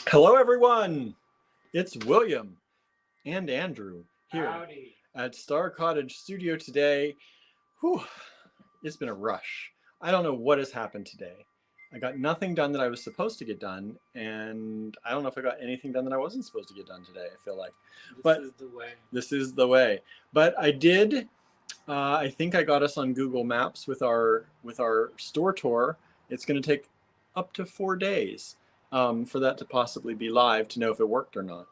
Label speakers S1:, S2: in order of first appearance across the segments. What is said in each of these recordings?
S1: Hello, everyone. It's William and Andrew here
S2: Howdy.
S1: at Star Cottage Studio today. Whew, it's been a rush. I don't know what has happened today. I got nothing done that I was supposed to get done, and I don't know if I got anything done that I wasn't supposed to get done today, I feel like.
S2: This is the way.
S1: This is the way. But I did, I think I got us on Google Maps with our store tour. It's going to take up to 4 days for that to possibly be live to know if it worked or not.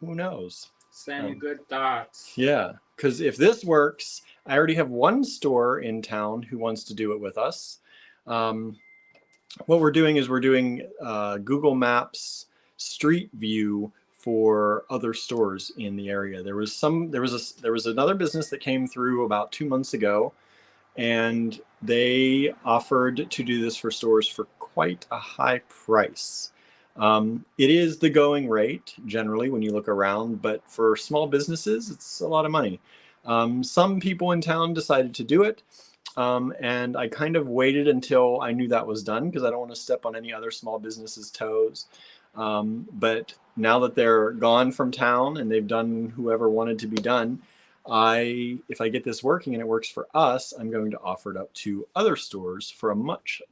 S1: Who knows?
S2: Send good thoughts.
S1: Yeah, because if this works, I already have one store in town who wants to do it with us. What we're doing is we're doing Google Maps Street View for other stores in the area. There was another business that came through about 2 months ago, and they offered to do this for stores for quite a high price. It is the going rate generally when you look around, but for small businesses, it's a lot of money. Some people in town decided to do it, and I kind of waited until I knew that was done because I don't want to step on any other small businesses' toes. But now that they're gone from town and they've done whoever wanted to be done, if I get this working and it works for us, I'm going to offer it up to other stores for a much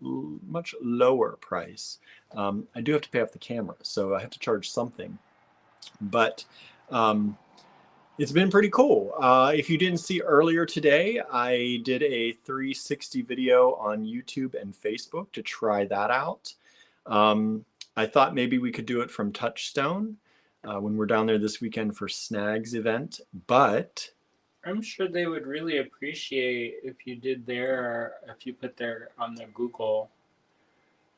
S1: lower price. I do have to pay off the camera, so I have to charge something. But it's been pretty cool. If you didn't see earlier today, I did a 360 video on YouTube and Facebook to try that out. I thought maybe we could do it from Touchstone when we're down there this weekend for Snags event, but
S2: I'm sure they would really appreciate if you did if you put their on their Google.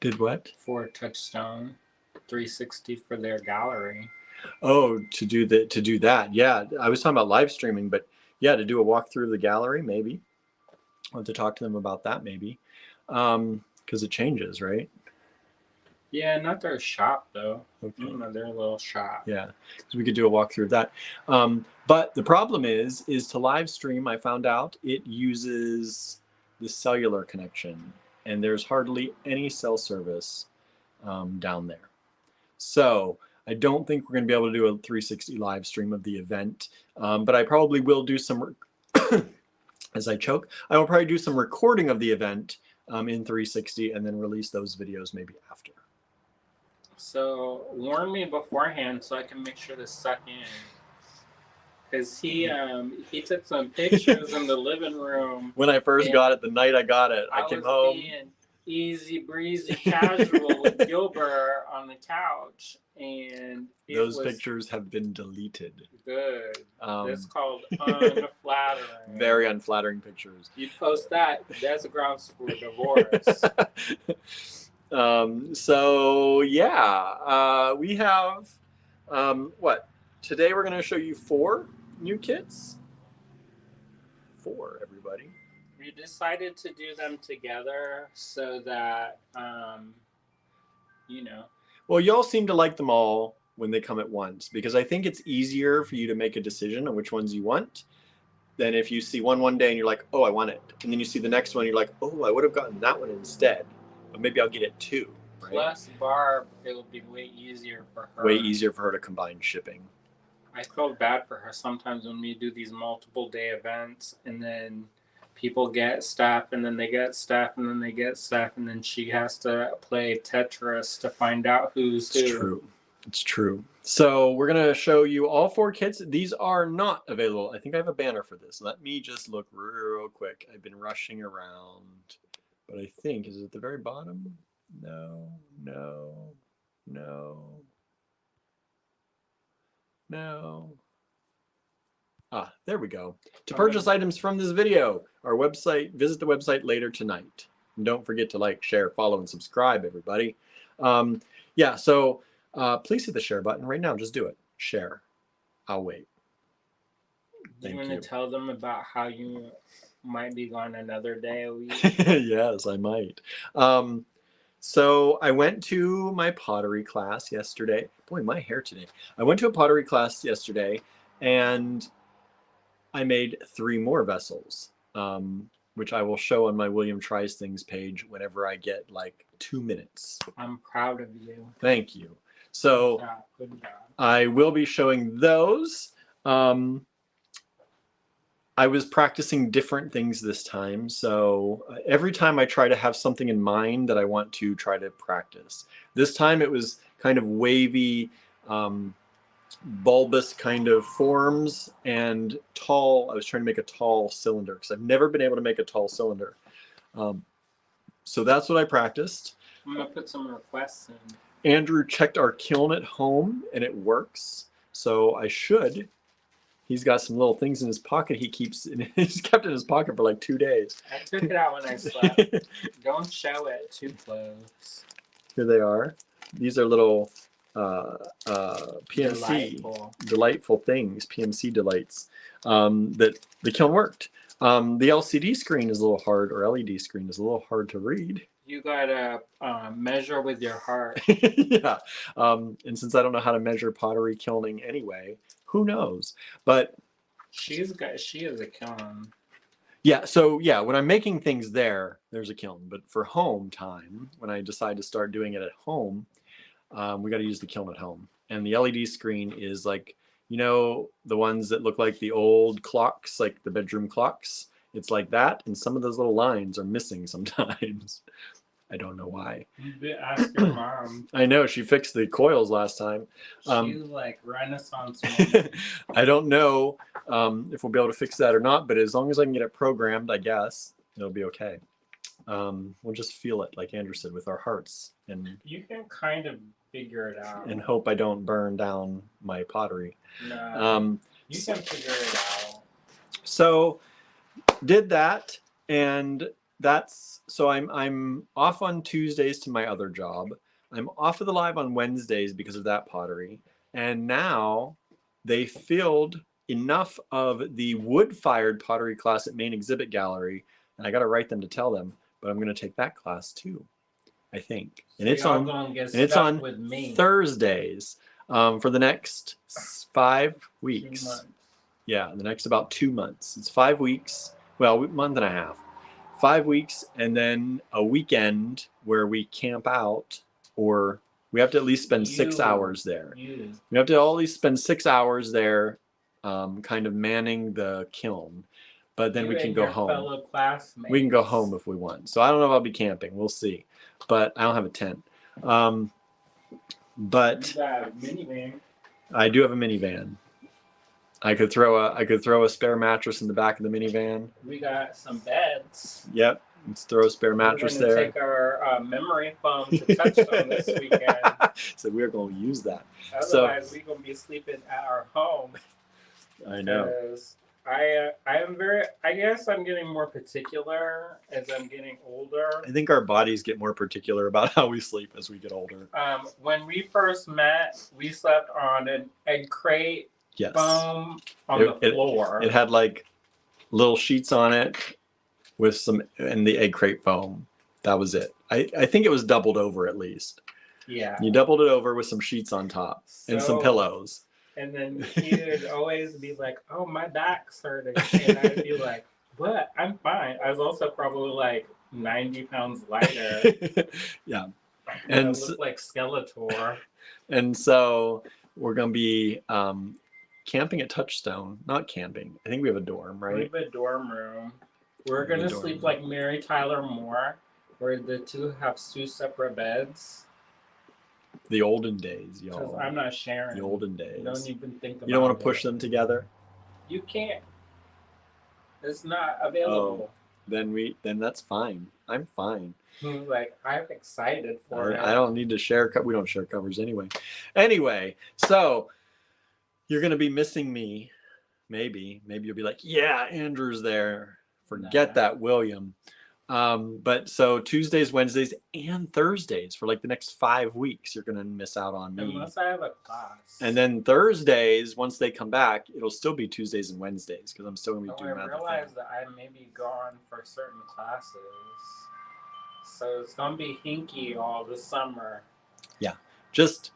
S1: Did what?
S2: For Touchstone 360 for their gallery.
S1: Oh, to do that. Yeah, I was talking about live streaming, but yeah, to do a walkthrough of the gallery, maybe. I'll have to talk to them about that, maybe. Because it changes, right?
S2: Yeah, not their shop, though. Okay. Their little shop.
S1: Yeah, so we could do a walkthrough of that. But the problem is to live stream, I found out it uses the cellular connection, and there's hardly any cell service down there. So I don't think we're going to be able to do a 360 live stream of the event, but I probably will do some, as I choke, I will probably do some recording of the event in 360 and then release those videos maybe after.
S2: So warn me beforehand so I can make sure to suck in. Because he took some pictures in the living room.
S1: When I first got it, the night I got it, I came home.
S2: Being easy breezy casual with Gilbert on the couch, and
S1: those pictures have been deleted.
S2: Good. It's called unflattering.
S1: Very unflattering pictures.
S2: You post that, that's a grounds for divorce.
S1: So yeah, we have what? Today we're going to show you 4 new kits. 4, everybody.
S2: We decided to do them together so that,
S1: Well, y'all seem to like them all when they come at once, because I think it's easier for you to make a decision on which ones you want than if you see one day and you're like, oh, I want it. And then you see the next one, you're like, oh, I would have gotten that one instead. But maybe I'll get it too. Right?
S2: Plus, Barb, it'll be way easier for her.
S1: Way easier for her to combine shipping.
S2: I feel bad for her sometimes when we do these multiple day events and then people get stuff and then they get stuff and then they get stuff and then she has to play Tetris to find out who's who.
S1: It's true. It's true. So we're going to show you all 4 kits. These are not available. I think I have a banner for this. Let me just look real quick. I've been rushing around. But I think, is it at the very bottom? No. Ah, there we go. To purchase items from this video, our website, visit the website later tonight. And don't forget to like, share, follow, and subscribe, everybody. Yeah, so please hit the share button right now. Just do it. Share. I'll wait.
S2: You want to tell them about how you might be gone another day a week?
S1: Yes, I might. So I went to my pottery class yesterday. Boy, my hair today. I went to a pottery class yesterday, and I made 3 more vessels, which I will show on my William Tries Things page whenever I get like 2 minutes.
S2: I'm proud of you.
S1: Thank you. So
S2: Good job.
S1: I will be showing those. I was practicing different things this time. So every time I try to have something in mind that I want to try to practice. This time it was kind of wavy, bulbous kind of forms and tall. I was trying to make a tall cylinder because I've never been able to make a tall cylinder. So that's what I practiced.
S2: I'm going to put some requests in.
S1: Andrew checked our kiln at home and it works. So I should. He's got some little things in his pocket he keeps. He's kept in his pocket for like 2 days.
S2: I took it out when I slept. Don't show it too close.
S1: Here they are. These are little PMC delightful things, PMC delights that the kiln worked. The LCD screen is a little hard, or LED screen is a little hard to read.
S2: You gotta measure with your heart.
S1: Yeah, and since I don't know how to measure pottery kilning anyway, who knows? But
S2: she is a kiln.
S1: Yeah, so yeah, when I'm making things there's a kiln. But for home time, when I decide to start doing it at home, we got to use the kiln at home. And the LED screen is like, you know, the ones that look like the old clocks, like the bedroom clocks. It's like that, and some of those little lines are missing sometimes. I don't know why.
S2: Ask your mom.
S1: I know, she fixed the coils last time.
S2: She's like Renaissance woman.
S1: I don't know if we'll be able to fix that or not, but as long as I can get it programmed, I guess it'll be okay. We'll just feel it, like Andrew said, with our hearts, and
S2: you can kind of figure it out,
S1: and hope I don't burn down my pottery.
S2: No, you can figure it out.
S1: So did that, and so I'm off on Tuesdays to my other job. I'm off of the live on Wednesdays because of that pottery, and now they filled enough of the wood-fired pottery class at Main Exhibit Gallery, and I got to write them to tell them, but I'm going to take that class too, I think. And it's on Thursdays for the next 5 weeks. Yeah, the next about 2 months. It's 5 weeks, well, month and a half. 5 weeks, and then a weekend where we camp out, or we have to at least spend 6 hours there. We have to at least spend 6 hours there, kind of manning the kiln. But then we can go home. We can go home if we want. So I don't know if I'll be camping. We'll see. But I don't have a tent. But
S2: you got a minivan.
S1: I do have a minivan. I could throw a spare mattress in the back of the minivan.
S2: We got some beds.
S1: Yep. Let's throw a spare mattress there.
S2: We're going to take our memory foam to Touchstone this weekend.
S1: So we're going to use that.
S2: Otherwise, we're going to be sleeping at our home.
S1: I know.
S2: I guess I'm getting more particular as I'm getting older.
S1: I think our bodies get more particular about how we sleep as we get older.
S2: When we first met, we slept on an egg crate foam on the floor.
S1: It had like little sheets on it with and the egg crate foam. That was it. I think it was doubled over at least.
S2: Yeah.
S1: You doubled it over with some sheets on top and some pillows.
S2: And then he would always be like, "Oh, my back's hurting," and I'd be like, "What? I'm fine." I was also probably like 90 pounds lighter.
S1: Yeah,
S2: and I looked like Skeletor.
S1: And so we're gonna be camping at Touchstone. Not camping. I think we have a dorm, right?
S2: We have a dorm room. We're gonna sleep like Mary Tyler Moore, where the two have 2 separate beds.
S1: The olden days, y'all.
S2: Because I'm not sharing.
S1: The olden days.
S2: Don't even think about it.
S1: You don't want to push them together?
S2: You can't. It's not available.
S1: Oh, then that's fine. I'm fine.
S2: Like, I'm excited for it.
S1: I don't need to share. We don't share covers anyway. Anyway, so you're going to be missing me. Maybe you'll be like, yeah, Andrew's there. Forget that, William. But so Tuesdays, Wednesdays, and Thursdays for like the next 5 weeks, you're going to miss out on me.
S2: Unless I have a class.
S1: And then Thursdays, once they come back, it'll still be Tuesdays and Wednesdays because I'm still going to be doing that.
S2: I realize that I may be gone for certain classes. So it's going to be hinky all the summer.
S1: Yeah. Just,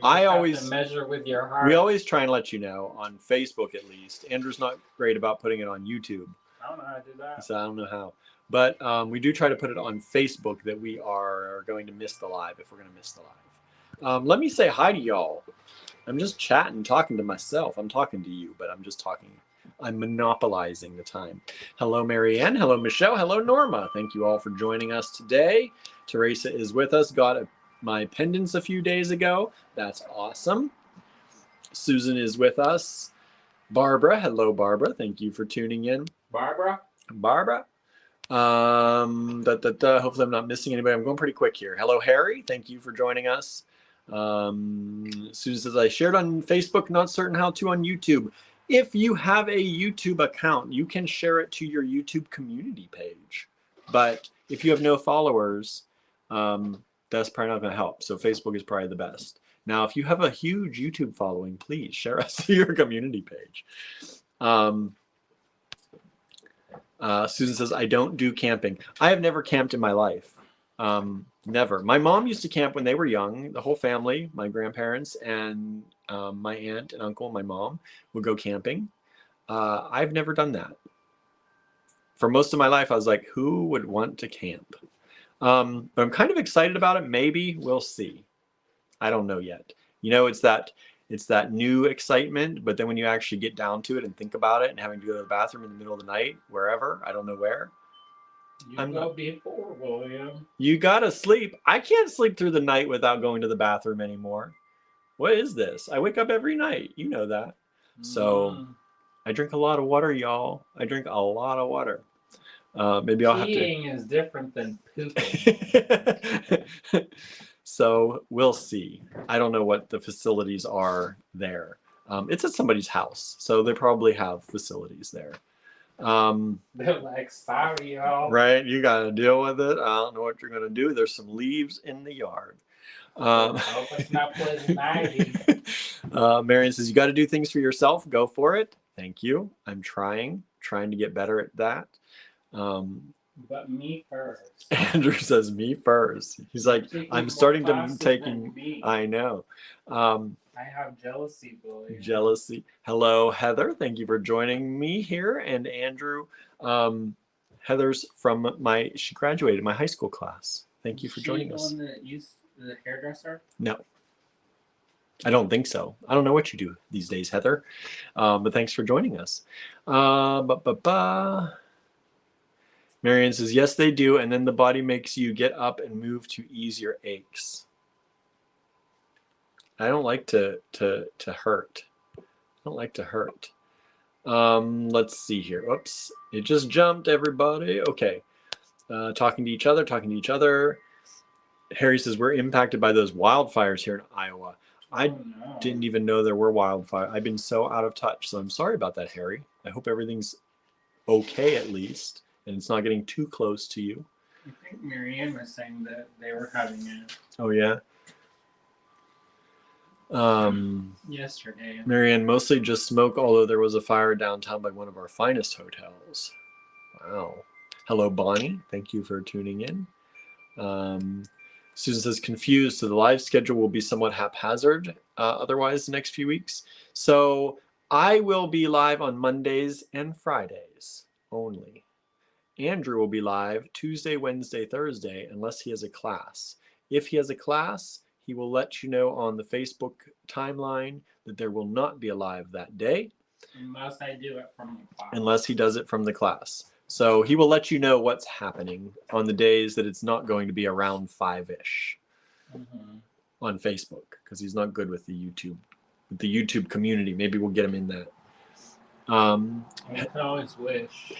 S2: I always measure with your heart.
S1: We always try and let you know on Facebook at least. Andrew's not great about putting it on YouTube.
S2: I don't know how to do that.
S1: So I don't know how. But we do try to put it on Facebook that we are going to miss the live if we're going to miss the Let me say hi to y'all. I'm just chatting, talking to myself. I'm talking to you, but I'm just talking. I'm monopolizing the time. Hello, Marianne. Hello, Michelle. Hello, Norma. Thank you all for joining us today. Teresa is with us. Got my pendants a few days ago. That's awesome. Susan is with us. Barbara. Hello, Barbara. Thank you for tuning in.
S2: Barbara?
S1: Barbara. Hopefully I'm not missing anybody. I'm going pretty quick here. Hello, Harry. Thank you for joining us. Susan says, I shared on Facebook, not certain how to on YouTube. If you have a YouTube account, you can share it to your YouTube community page. But if you have no followers, that's probably not going to help. So Facebook is probably the best. Now, if you have a huge YouTube following, please share us to your community page. Susan says, I don't do camping. I have never camped in my life. Never. My mom used to camp when they were young. The whole family, my grandparents and my aunt and uncle and my mom would go camping. I've never done that. For most of my life, I was like, who would want to camp? But I'm kind of excited about it. Maybe we'll see. I don't know yet. You know, it's that new excitement, but then when you actually get down to it and think about it and having to go to the bathroom in the middle of the night, wherever, I don't know where.
S2: Before, William.
S1: You gotta sleep. I can't sleep through the night without going to the bathroom anymore. What is this? I wake up every night. You know that. So I drink a lot of water, y'all. I drink a lot of water. Maybe I'll have to.
S2: Peeing is different than pooping.
S1: So we'll see. I don't know what the facilities are there. It's at somebody's house, so they probably have facilities there.
S2: They're like, sorry, y'all.
S1: Right? You got to deal with it. I don't know what you're going to do. There's some leaves in the yard.
S2: Hope it's not poison ivy.
S1: Marion says, you got to do things for yourself. Go for it. Thank you. I'm trying to get better at that.
S2: But me first.
S1: Andrew says, me first. He's like, I'm starting to taking. I know.
S2: I have jealousy, boy.
S1: Jealousy. Hello, Heather. Thank you for joining me here. And Andrew, Heather's from she graduated my high school class. Thank you for joining us.
S2: The hairdresser?
S1: No. I don't think so. I don't know what you do these days, Heather. But thanks for joining us. Marianne says, yes, they do. And then the body makes you get up and move to ease your aches. I don't like to hurt. I don't like to hurt. Let's see here. Oops. It just jumped, everybody. Okay. Talking to each other. Harry says, we're impacted by those wildfires here in Iowa. I didn't even know there were wildfires. I've been so out of touch. So I'm sorry about that, Harry. I hope everything's okay at least. And it's not getting too close to you.
S2: I think Marianne was saying that they were having it.
S1: Oh, yeah?
S2: Yesterday.
S1: Marianne, mostly just smoke, although there was a fire downtown by one of our finest hotels. Wow. Hello, Bonnie. Thank you for tuning in. Susan says, confused, so the live schedule will be somewhat haphazard otherwise the next few weeks. So I will be live on Mondays and Fridays only. Andrew will be live Tuesday, Wednesday, Thursday, unless he has a class. If he has a class, he will let you know on the Facebook timeline that there will not be a live that day.
S2: Unless I do it from the class.
S1: Unless he does it from the class. So he will let you know what's happening on the days that it's not going to be around 5-ish on Facebook, because he's not good with the YouTube community. Maybe we'll get him in that.
S2: I can always wish.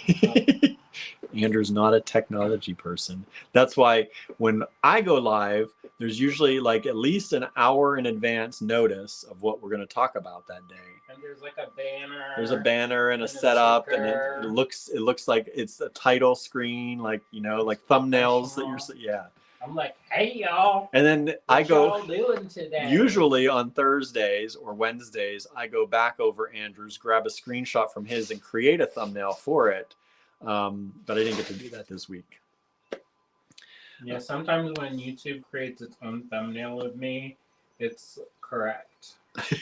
S1: Andrew's not a technology person. That's why when I go live, there's usually like at least an hour in advance notice of what we're going to talk about that day.
S2: And there's like a banner.
S1: There's a banner and a setup, and it looks like it's a title screen, like, you know, like thumbnails that you're
S2: I'm like, hey y'all.
S1: And then I go,
S2: y'all doing today?
S1: Usually on Thursdays or Wednesdays, I go back over Andrew's, grab a screenshot from his and create a thumbnail for it. But I didn't get to do that this week.
S2: Yeah, sometimes when YouTube creates its own thumbnail of me, it's correct.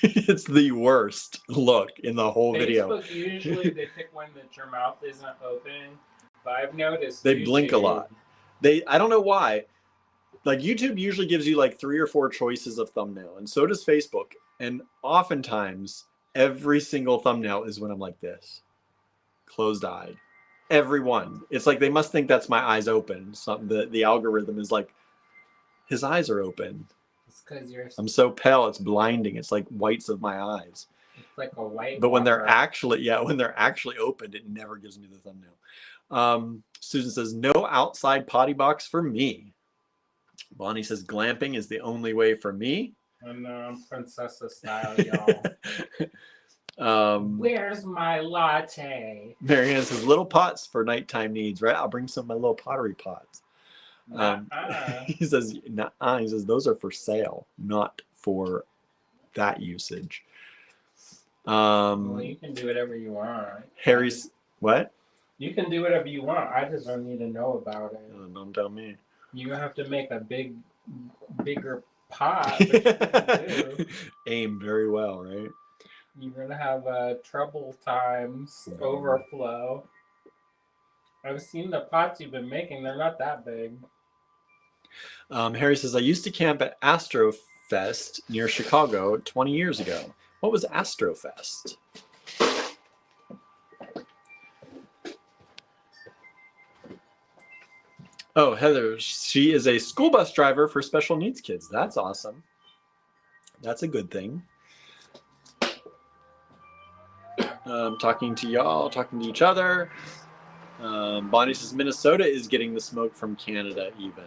S1: It's the worst look in the whole video.
S2: Facebook, usually they pick one that your mouth isn't open, but I've noticed
S1: they blink a lot. I don't know why. Like YouTube usually gives you like 3 or 4 choices of thumbnail, and so does Facebook. And oftentimes, every single thumbnail is when I'm like this, closed-eyed. Every one. It's like they must think that's my eyes open. The algorithm is like, his eyes are open.
S2: It's because
S1: I'm so pale, it's blinding. It's like whites of my eyes.
S2: It's like a white.
S1: But when they're actually opened, it never gives me the thumbnail. Susan says, no outside potty box for me. Bonnie says, glamping is the only way for me.
S2: And princessa style, y'all. Where's my latte?
S1: Marianne says, little pots for nighttime needs, right? I'll bring some of my little pottery pots. He says, nuh-uh. He says, those are for sale, not for that usage.
S2: Well, you can do whatever you want.
S1: Harry's, what?
S2: You can do whatever you want. I just don't need to know about it.
S1: Oh, don't tell me.
S2: You have to make a bigger pot.
S1: Aim very well, right?
S2: You're gonna have trouble times, overflow. I've seen the pots you've been making. They're not that big.
S1: Harry says, I used to camp at Astrofest near Chicago 20 years ago. What was Astrofest? Oh, Heather, she is a school bus driver for special needs kids. That's awesome. That's a good thing. Talking to y'all, talking to each other. Bonnie says Minnesota is getting the smoke from Canada even.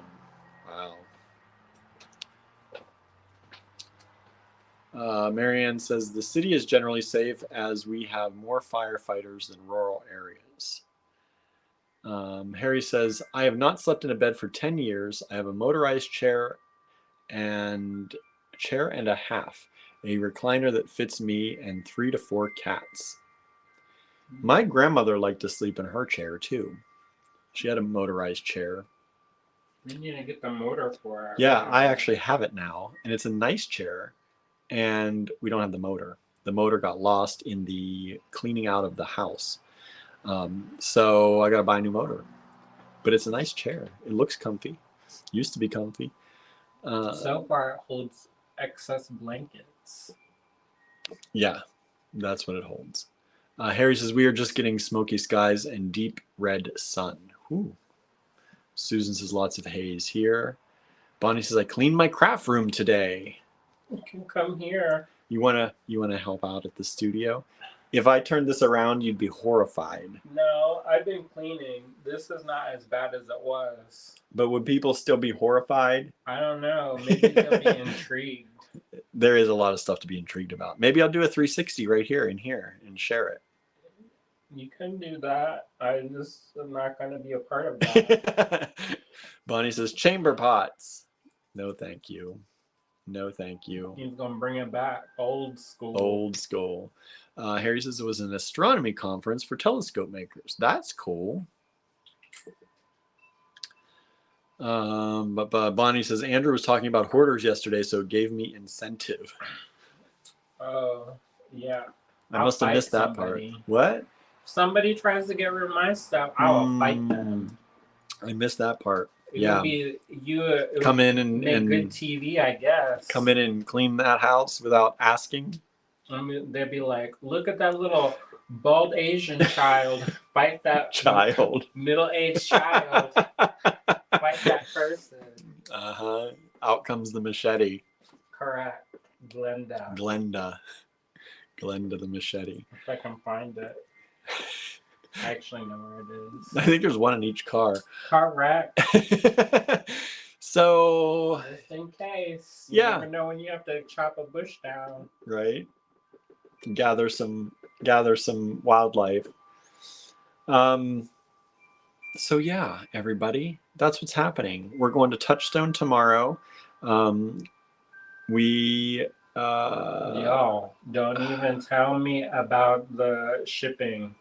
S1: Wow. Marianne says the city is generally safe as we have more firefighters than rural areas. Harry says, I have not slept in a bed for 10 years. I have a motorized chair and a half, a recliner that fits me, and 3 to 4 cats. My grandmother liked to sleep in her chair too. She had a motorized chair.
S2: You need to get the motor for it.
S1: Yeah, I actually have it now, and it's a nice chair, and we don't have the motor. The motor got lost in the cleaning out of the house. So I got to buy a new motor, but it's a nice chair. It looks comfy. Used to be comfy.
S2: So far it holds excess blankets.
S1: Yeah, that's what it holds. Harry says, we are just getting smoky skies and deep red sun. Ooh. Susan says, lots of haze here. Bonnie says, I cleaned my craft room today.
S2: You can come here.
S1: You wanna help out at the studio? If I turned this around, you'd be horrified.
S2: No, I've been cleaning. This is not as bad as it was.
S1: But would people still be horrified?
S2: I don't know. Maybe they'll be intrigued.
S1: There is a lot of stuff to be intrigued about. Maybe I'll do a 360 right here and share it.
S2: You can do that. I just am not going to be a part of that.
S1: Bonnie says, chamber pots. No, thank you. No, thank you.
S2: He's going to bring it back. Old school.
S1: Old school. Harry says it was an astronomy conference for telescope makers. That's cool. But Bonnie says, Andrew was talking about hoarders yesterday, so it gave me incentive.
S2: Oh, yeah.
S1: I must have missed that part. What?
S2: If somebody tries to get rid of my stuff, I will fight them.
S1: I missed that part.
S2: It
S1: Yeah.
S2: would be,
S1: come in and
S2: good TV, I guess.
S1: Come in and clean that house without asking.
S2: I mean, they'd be like, look at that little bald Asian child. Fight that middle-aged child. Fight that person.
S1: Uh-huh. Out comes the machete.
S2: Correct. Glenda
S1: the machete.
S2: If I can find it. I actually know where it is.
S1: I think there's one in each car.
S2: Correct.
S1: So
S2: just in case. You never know when you have to chop a bush down.
S1: Right. Gather some wildlife. So yeah, everybody, that's what's happening. We're going to Touchstone tomorrow.
S2: Y'all, don't even tell me about the shipping,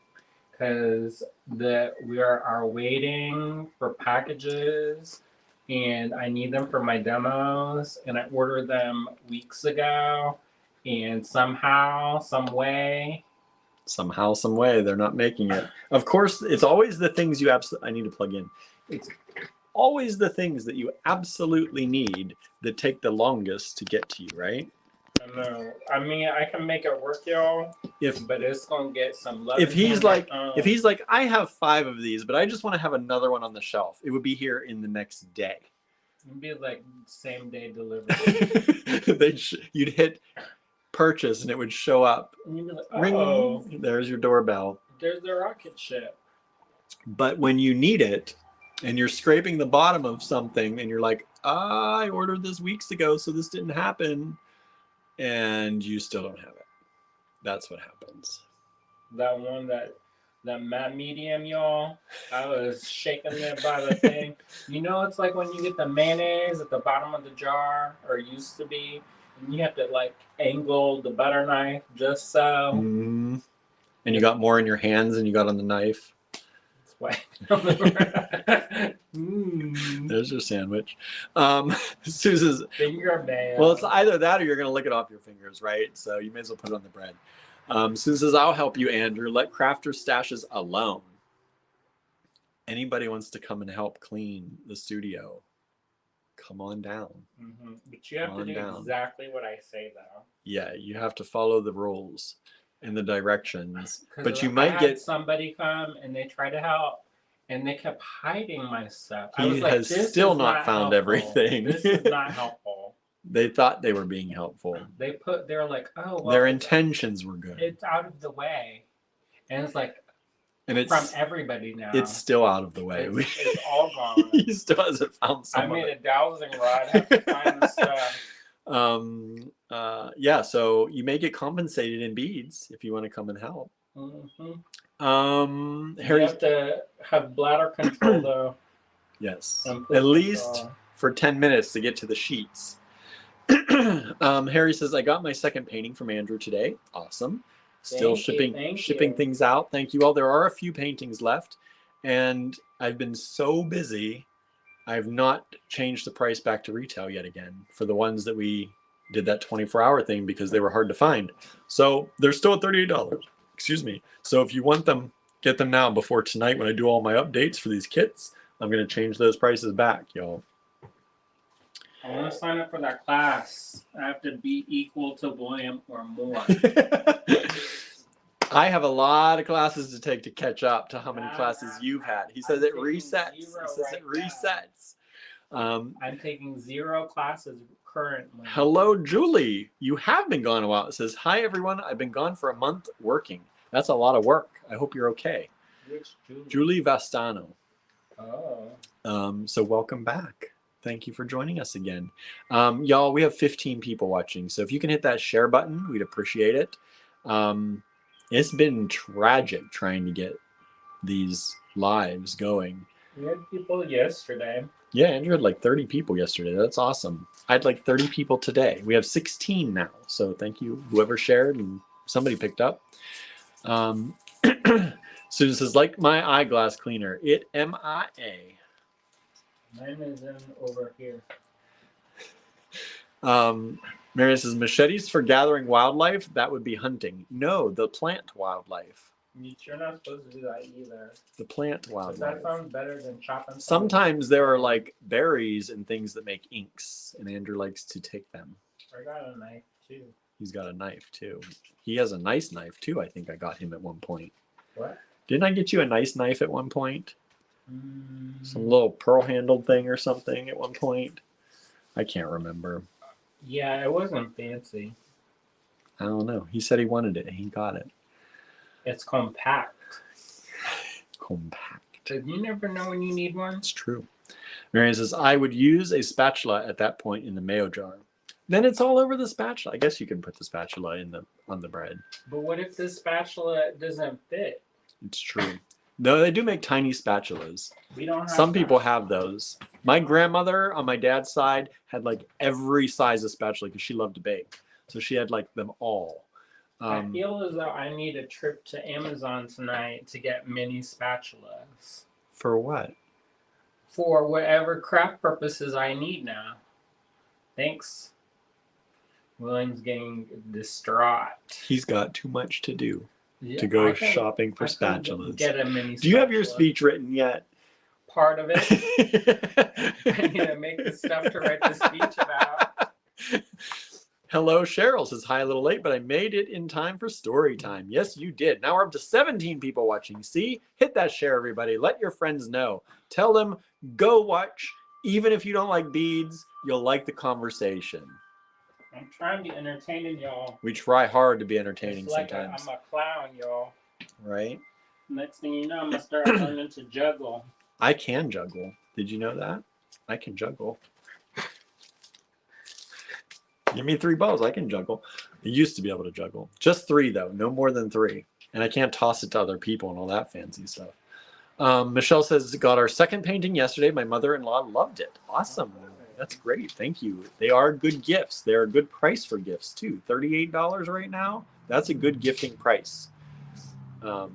S2: because we are waiting for packages, and I need them for my demos, and I ordered them weeks ago, and somehow, some way, they're
S1: not making it. Of course, it's always the things you absolutely. I need to plug in. It's always the things that you absolutely need that take the longest to get to you, right?
S2: I know. I mean, I can make it work, y'all. But it's gonna get some love.
S1: If he's like, I have 5 of these, but I just want to have another one on the shelf, it would be here in the next day.
S2: It'd be like same day delivery.
S1: You'd hit purchase and it would show up.
S2: And you'd be like,
S1: Ring. There's your doorbell.
S2: There's the rocket ship.
S1: But when you need it and you're scraping the bottom of something and you're like, I ordered this weeks ago, so this didn't happen, and you still don't have it. That's what happens.
S2: That one that matte medium, y'all, I was shaking there by the thing. You know, it's like when you get the mayonnaise at the bottom of the jar, or used to be, and you have to like angle the butter knife just so.
S1: Mm-hmm. And you got more in your hands than you got on the knife. There's your sandwich. Susan's
S2: finger mayo.
S1: Well, it's either that or you're going to lick it off your fingers, right? So you may as well put it on the bread. Susan says, I'll help you, Andrew. Let crafters stashes alone. Anybody wants to come and help clean the studio, come on down.
S2: Mm-hmm. But you have to do exactly what I say, though.
S1: Yeah, you have to follow the rules and the directions. But you
S2: I
S1: might
S2: had
S1: get
S2: somebody come and they tried to help, and they kept hiding my stuff.
S1: He
S2: I was like,
S1: has
S2: this
S1: still
S2: is
S1: not found
S2: helpful.
S1: everything.
S2: This is not helpful.
S1: They thought they were being helpful.
S2: They're like, oh, well,
S1: their intentions were good.
S2: It's out of the way, and it's like,
S1: and it's
S2: from everybody now.
S1: It's still out of the way.
S2: It's all gone.
S1: He still hasn't found someone.
S2: I made a dowsing rod. I have to find the stuff.
S1: Yeah, so you may get compensated in beads if you want to come and help.
S2: Mm-hmm.
S1: Harry,
S2: you have to have bladder control though.
S1: Yes, at least for 10 minutes to get to the sheets. Harry says, I got my second painting from Andrew today. Awesome. Still shipping things out. Thank you all. There are a few paintings left, and I've been so busy, I've not changed the price back to retail yet again for the ones that we did that 24-hour thing because they were hard to find. So they're still at $38. Excuse me. So if you want them, get them now before tonight when I do all my updates for these kits. I'm going to change those prices back, y'all.
S2: I want to sign up for that class. I have to be equal to William or more.
S1: I have a lot of classes to take to catch up to how many classes you've had. He says it resets. He says it resets.
S2: I'm taking 0 classes currently.
S1: Hello, Julie. You have been gone a while. It says, hi, everyone. I've been gone for a month working. That's a lot of work. I hope you're okay.
S2: Which Julie?
S1: Julie Vastano.
S2: Oh.
S1: So welcome back. Thank you for joining us again. Y'all, we have 15 people watching. So if you can hit that share button, we'd appreciate it. It's been tragic trying to get these lives going.
S2: We had people yesterday.
S1: Yeah, Andrew had like 30 people yesterday. That's awesome. I had like 30 people today. We have 16 now. So thank you, whoever shared and somebody picked up. Susan says, like my eyeglass cleaner, it MIA.
S2: Mine is in over here.
S1: Mary says, machetes for gathering wildlife? That would be hunting. No, the plant wildlife.
S2: You're not supposed to do that either.
S1: The plant wildlife.
S2: That sounds better than chopping.
S1: Sometimes there are like berries and things that make inks, and Andrew likes to take them.
S2: I got a knife too.
S1: He's got a knife too. He has a nice knife too. I think I got him at one point.
S2: What?
S1: Didn't I get you a nice knife at one point? Some little pearl handled thing or something at one point. I can't remember.
S2: Yeah, it wasn't fancy.
S1: I don't know. He said he wanted it and he got it.
S2: It's compact.
S1: Compact.
S2: You never know when you need one.
S1: It's true. Marion says, I would use a spatula at that point in the mayo jar. Then it's all over the spatula. I guess you can put the spatula on the bread.
S2: But what if the spatula doesn't fit?
S1: It's true. No, they do make tiny spatulas.
S2: We don't have
S1: Some people have those. My grandmother on my dad's side had like every size of spatula because she loved to bake. So she had like them all.
S2: I feel as though I need a trip to Amazon tonight to get mini spatulas.
S1: For what?
S2: For whatever craft purposes I need now. Thanks. William's getting distraught.
S1: He's got too much to do to go shopping for spatulas.
S2: Get a mini
S1: Do you have your speech written yet?
S2: part of it. I need to make the stuff to write the speech about.
S1: Hello, Cheryl says, hi, a little late, but I made it in time for story time. Yes, you did. Now we're up to 17 people watching. See? Hit that share, everybody. Let your friends know. Tell them, go watch. Even if you don't like beads, you'll like the conversation.
S2: I'm trying to be entertaining, y'all.
S1: We try hard to be entertaining
S2: It's like
S1: sometimes.
S2: I'm a clown, y'all.
S1: Right?
S2: Next thing you know, I'm going to start learning to juggle.
S1: I can juggle. Did you know that? I can juggle. Give me 3 balls. I can juggle. I used to be able to juggle. Just 3, though. No more than 3. And I can't toss it to other people and all that fancy stuff. Michelle says, got our second painting yesterday. My mother-in-law loved it. Awesome. That's great. Thank you. They are good gifts. They're a good price for gifts, too. $38 right now. That's a good gifting price. Let's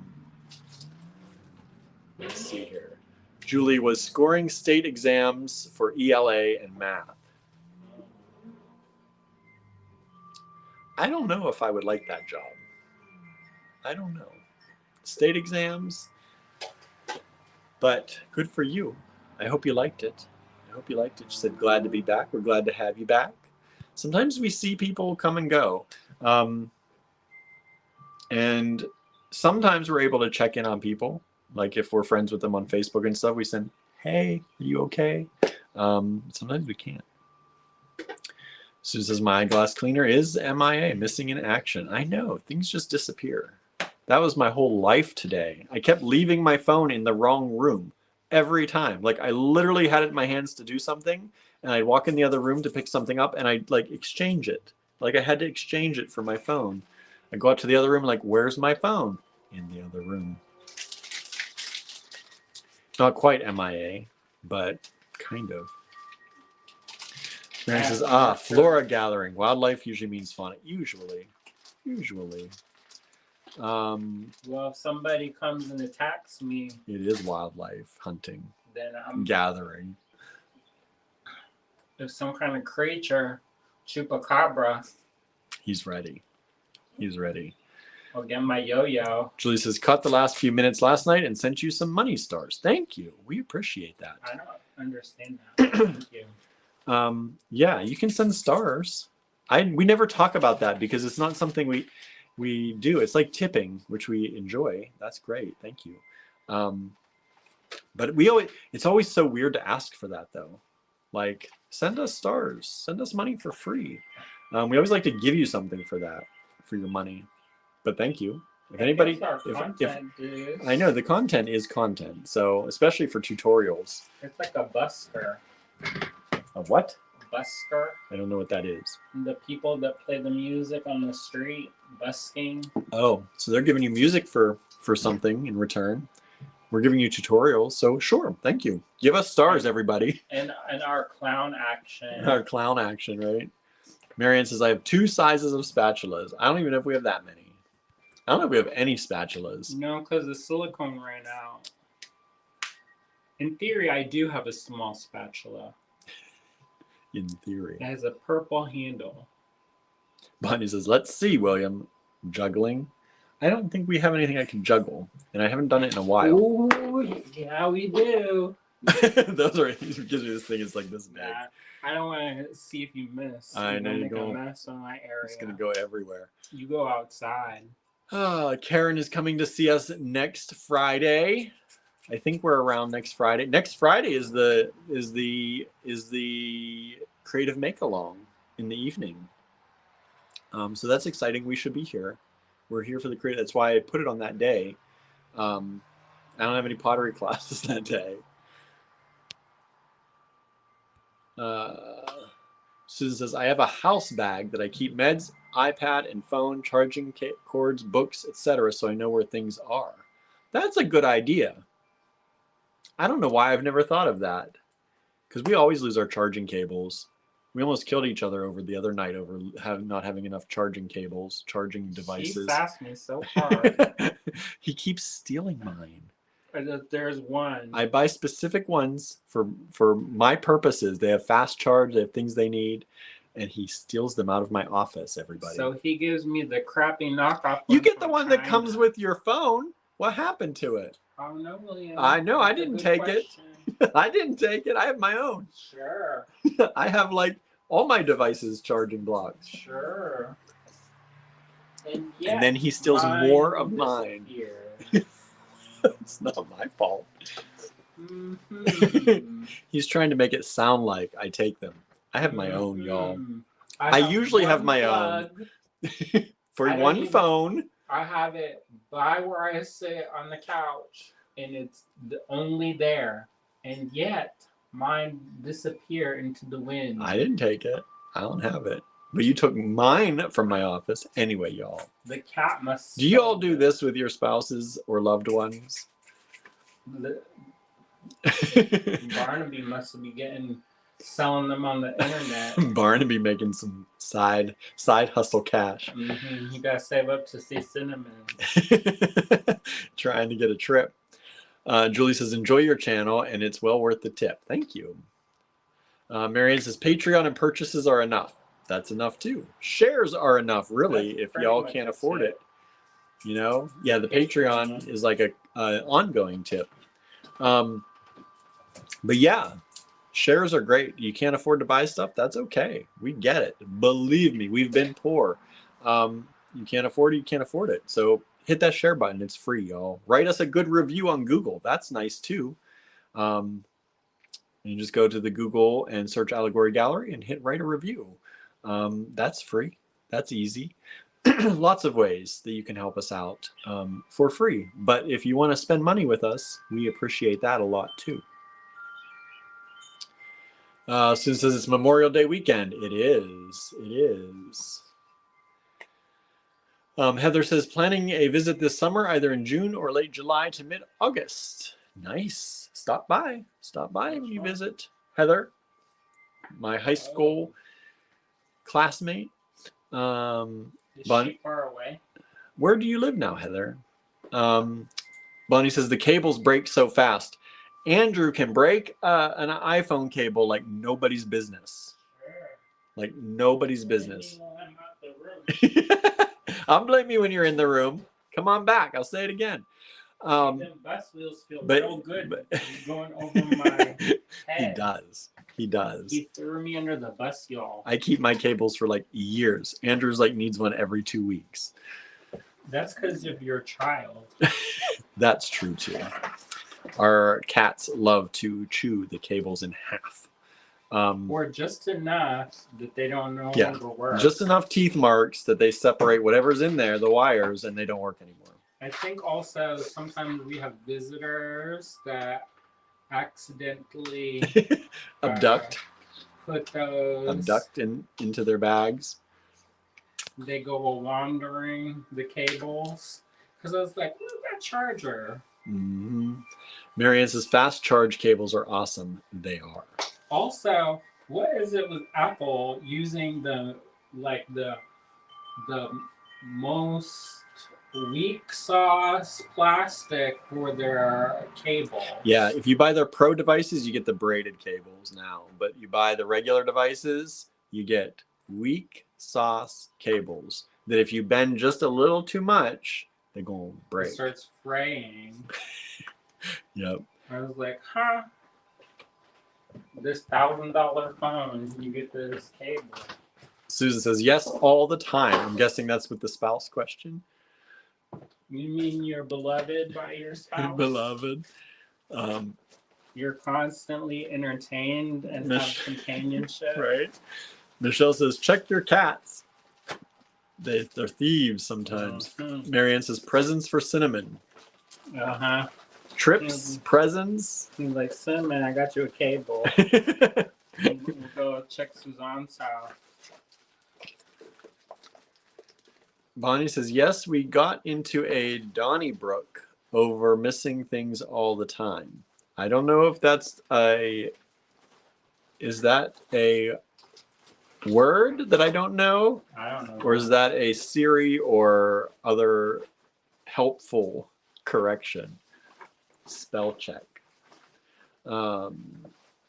S1: see here. Julie was scoring state exams for ELA and math. I don't know if I would like that job. I don't know. State exams. But good for you. I hope you liked it. I hope you liked it. She said, glad to be back. We're glad to have you back. Sometimes we see people come and go. And sometimes we're able to check in on people. Like if we're friends with them on Facebook and stuff, we send, hey, are you okay? Sometimes we can't. Susan says, my glass cleaner is MIA, missing in action. I know, things just disappear. That was my whole life today. I kept leaving my phone in the wrong room every time. Like I literally had it in my hands to do something and I'd walk in the other room to pick something up and I'd like exchange it. Like I had to exchange it for my phone. I go out to the other room like, where's my phone? In the other room. Not quite MIA, but kind of. Mary says, flora gathering. Wildlife usually means fauna. Usually.
S2: Well, if somebody comes and attacks me,
S1: it is wildlife hunting.
S2: Then I'm
S1: gathering.
S2: If some kind of creature, chupacabra.
S1: He's ready. He's ready.
S2: I'll get my yo-yo.
S1: Julie says, caught the last few minutes last night and sent you some money stars. Thank you. We appreciate that.
S2: I don't understand that. Thank you.
S1: Yeah, you can send stars. We never talk about that because it's not something we do. It's like tipping, which we enjoy. That's great. Thank you. But it's always so weird to ask for that though. Like, send us stars, send us money for free. We always like to give you something for that, for your money. But thank you. If anybody, I know the content is content. So especially for tutorials.
S2: It's like a busker.
S1: A what?
S2: Busker.
S1: I don't know what that is.
S2: The people that play the music on the street, busking.
S1: Oh, so they're giving you music for something in return. We're giving you tutorials, so sure, thank you. Give us stars, everybody.
S2: And our clown action.
S1: Our clown action, right? Marianne says, I have 2 sizes of spatulas. I don't even know if we have that many. I don't know if we have any spatulas.
S2: No, because the silicone ran out. In theory, I do have a small spatula.
S1: In theory.
S2: It has a purple handle.
S1: Bonnie says, let's see, William. Juggling. I don't think we have anything I can juggle, and I haven't done it in a while.
S2: Ooh, yeah, we do.
S1: Those are, he gives me this thing, it's like this big.
S2: Nah, I don't want to see if you miss.
S1: I know you're
S2: going to make a mess on my area.
S1: It's going to go everywhere.
S2: You go outside.
S1: Karen is coming to see us next Friday. I think we're around next Friday. Next Friday is the creative make-along in the evening. So that's exciting. We should be here. We're here for the creative. That's why I put it on that day. I don't have any pottery classes that day. Susan says, I have a house bag that I keep meds, iPad, and phone, charging cords, books, etc. so I know where things are. That's a good idea. I don't know why I've never thought of that. Because we always lose our charging cables. We almost killed each other over the other night over not having enough charging cables, charging devices.
S2: He sassed me so hard.
S1: He keeps stealing mine.
S2: There's one.
S1: I buy specific ones for my purposes. They have fast charge. They have things they need. And he steals them out of my office, everybody.
S2: So he gives me the crappy knockoff.
S1: You get the one that comes with your phone. What happened to it?
S2: Oh, no, William.
S1: I know. I didn't take it. I didn't take it. I have my own.
S2: Sure.
S1: I have like all my devices charging blocks.
S2: Sure. And
S1: then he steals more of mine. It's not my fault. He's trying to make it sound like I take them. I have my own, y'all. I usually have my own. For one phone.
S2: I have it by where I sit on the couch, and it's only there. And yet, mine disappear into the wind.
S1: I didn't take it. I don't have it. But you took mine from my office. Anyway, y'all.
S2: The cat must...
S1: Do you all do this with your spouses or loved ones?
S2: Barnaby must be selling them on the internet.
S1: Barnaby making some side hustle cash.
S2: You gotta save up to see Cinnamon.
S1: Trying to get a trip. Julie says, enjoy your channel and it's well worth the tip. Thank you. Marianne says, Patreon and purchases are enough. That's enough too. Shares are enough, really, if y'all can't afford it. You know? Yeah, the Patreon is like a ongoing tip. But yeah, shares are great. You can't afford to buy stuff? That's okay. We get it. Believe me, we've been poor. You can't afford it, you can't afford it. So hit that share button. It's free, y'all. Write us a good review on Google. That's nice too. You just go to the Google and search Allegory Gallery and hit write a review. That's free. That's easy. Lots of ways that you can help us out for free. But if you want to spend money with us, we appreciate that a lot too. Susan says it's Memorial Day weekend. It is. It is. Heather says planning a visit this summer, either in June or late July to mid-August. Nice. Stop by. Stop by when you visit. Heather, my high school classmate.
S2: Is she far away?
S1: Where do you live now, Heather? Bonnie says the cables break so fast. Andrew can break an iPhone cable like nobody's business.
S2: Sure.
S1: Like nobody's business. I'll blame you when you're in the room. Come on back. I'll say it again.
S2: Them bus wheels feel real good going over my head.
S1: He does. He does.
S2: He threw me under the bus, y'all.
S1: I keep my cables for like years. Andrew's like needs one every 2 weeks.
S2: That's because of your child.
S1: That's true too. Our cats love to chew the cables in half.
S2: Or just enough that they don't no longer work.
S1: Just enough teeth marks that they separate whatever's in there, the wires, and they don't work anymore.
S2: I think also sometimes we have visitors that accidentally
S1: abduct into their bags.
S2: They go wandering the cables. Because I was like, where's that charger?
S1: Mm-hmm. Marianne says fast charge cables are awesome. They are.
S2: Also, what is it with Apple using the most weak sauce plastic for their cables?
S1: Yeah, if you buy their Pro devices, you get the braided cables now. But you buy the regular devices, you get weak sauce cables that if you bend just a little too much, they're going to break.
S2: It starts fraying.
S1: Yep.
S2: I was like, huh? This $1,000 phone, you get this cable.
S1: Susan says, yes, all the time. I'm guessing that's with the spouse question.
S2: You mean you're beloved by your spouse?
S1: Beloved.
S2: You're constantly entertained and have companionship.
S1: Right. Michelle says, check your cats. They're thieves sometimes.
S2: Mm-hmm.
S1: Marianne says, presents for Cinnamon.
S2: Uh-huh.
S1: Trips, presents.
S2: He's like, Cinnamon, I got you a cable. We'll go check Suzanne's house.
S1: Bonnie says, yes, we got into a Donnybrook over missing things all the time. I don't know if that's is that a word that I don't know?
S2: I don't know.
S1: Or is that a Siri or other helpful correction? Spell check.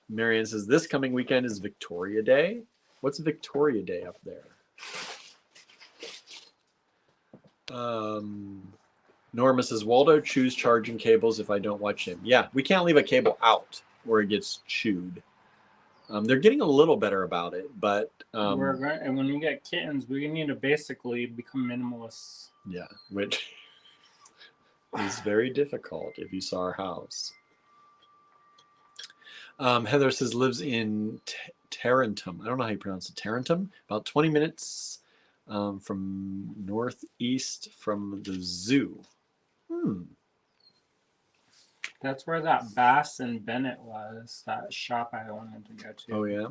S1: Marianne says, this coming weekend is Victoria Day. What's Victoria Day up there? Norma says, Waldo chews charging cables if I don't watch him. Yeah, we can't leave a cable out. or it gets chewed. They're getting a little better about it, but
S2: and when we get kittens, we need to basically become minimalists.
S1: yeah, which is very difficult if you saw our house. Heather says lives in Tarentum. I don't know how you pronounce it. Tarentum, about 20 minutes from northeast from the zoo.
S2: That's where that Bass and Bennett was, that shop I wanted to go to.
S1: Oh, yeah?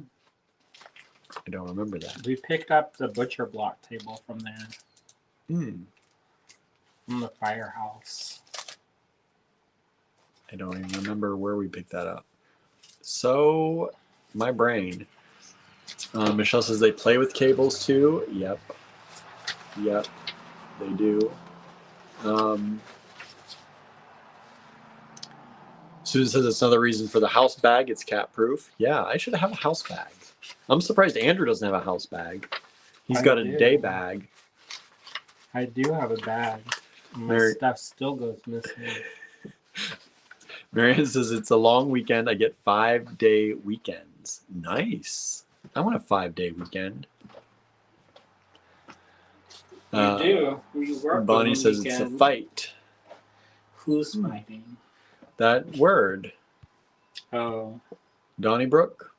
S1: I don't remember that.
S2: We picked up the butcher block table from there. From the firehouse.
S1: I don't even remember where we picked that up. So, my brain. Michelle says they play with cables too. Yep. Yep, they do. Susan says it's another reason for the house bag. It's cat proof. Yeah, I should have a house bag. I'm surprised Andrew doesn't have a house bag. He's got a day bag.
S2: I do have a bag. My stuff still goes missing.
S1: Marianne says it's a long weekend. I get 5-day weekends. Nice. I want a 5-day weekend.
S2: You do. You work
S1: Bonnie says it's a fight.
S2: Who's fighting?
S1: That word.
S2: Oh.
S1: Donnybrook.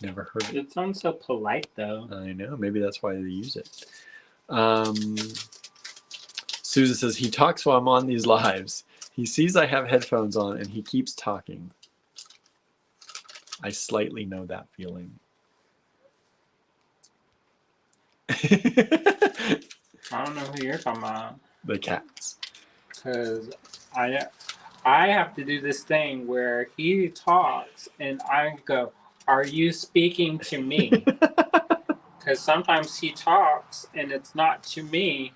S1: Never heard it.
S2: It sounds so polite, though.
S1: I know. Maybe that's why they use it. Susan says he talks while I'm on these lives. He sees I have headphones on and he keeps talking. I slightly know that feeling.
S2: I don't know who you're talking about.
S1: The cats.
S2: Because I have to do this thing where he talks and I go, "Are you speaking to me?" Because sometimes he talks and it's not to me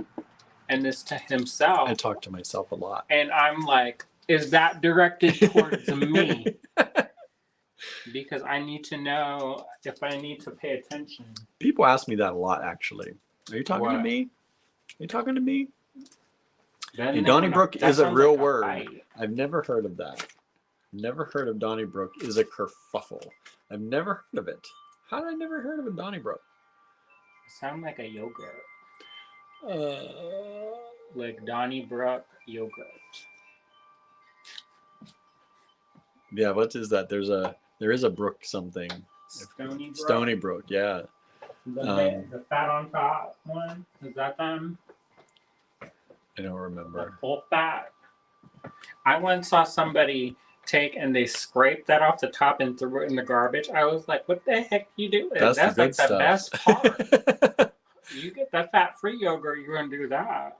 S2: and it's to himself.
S1: I talk to myself a lot.
S2: And I'm like, is that directed towards me? Because I need to know if I need to pay attention.
S1: People ask me that a lot, actually. Are you talking to me? Are you talking to me? And Donnybrook is a real word. I've never heard of that. Never heard of Donnybrook is a kerfuffle. I've never heard of it. How did I never heard of a Donnybrook?
S2: It sounds like a yogurt. Like Donnybrook yogurt.
S1: Yeah, what is that? There is a brook something.
S2: Stony Brook.
S1: Stony Brook, yeah.
S2: The fat on top one, is that them?
S1: I don't remember.
S2: Full fat. I once saw somebody take and they scraped that off the top and threw it in the garbage. I was like, what the heck you doing? That's like the best part. You get that fat-free yogurt, you're going to do that.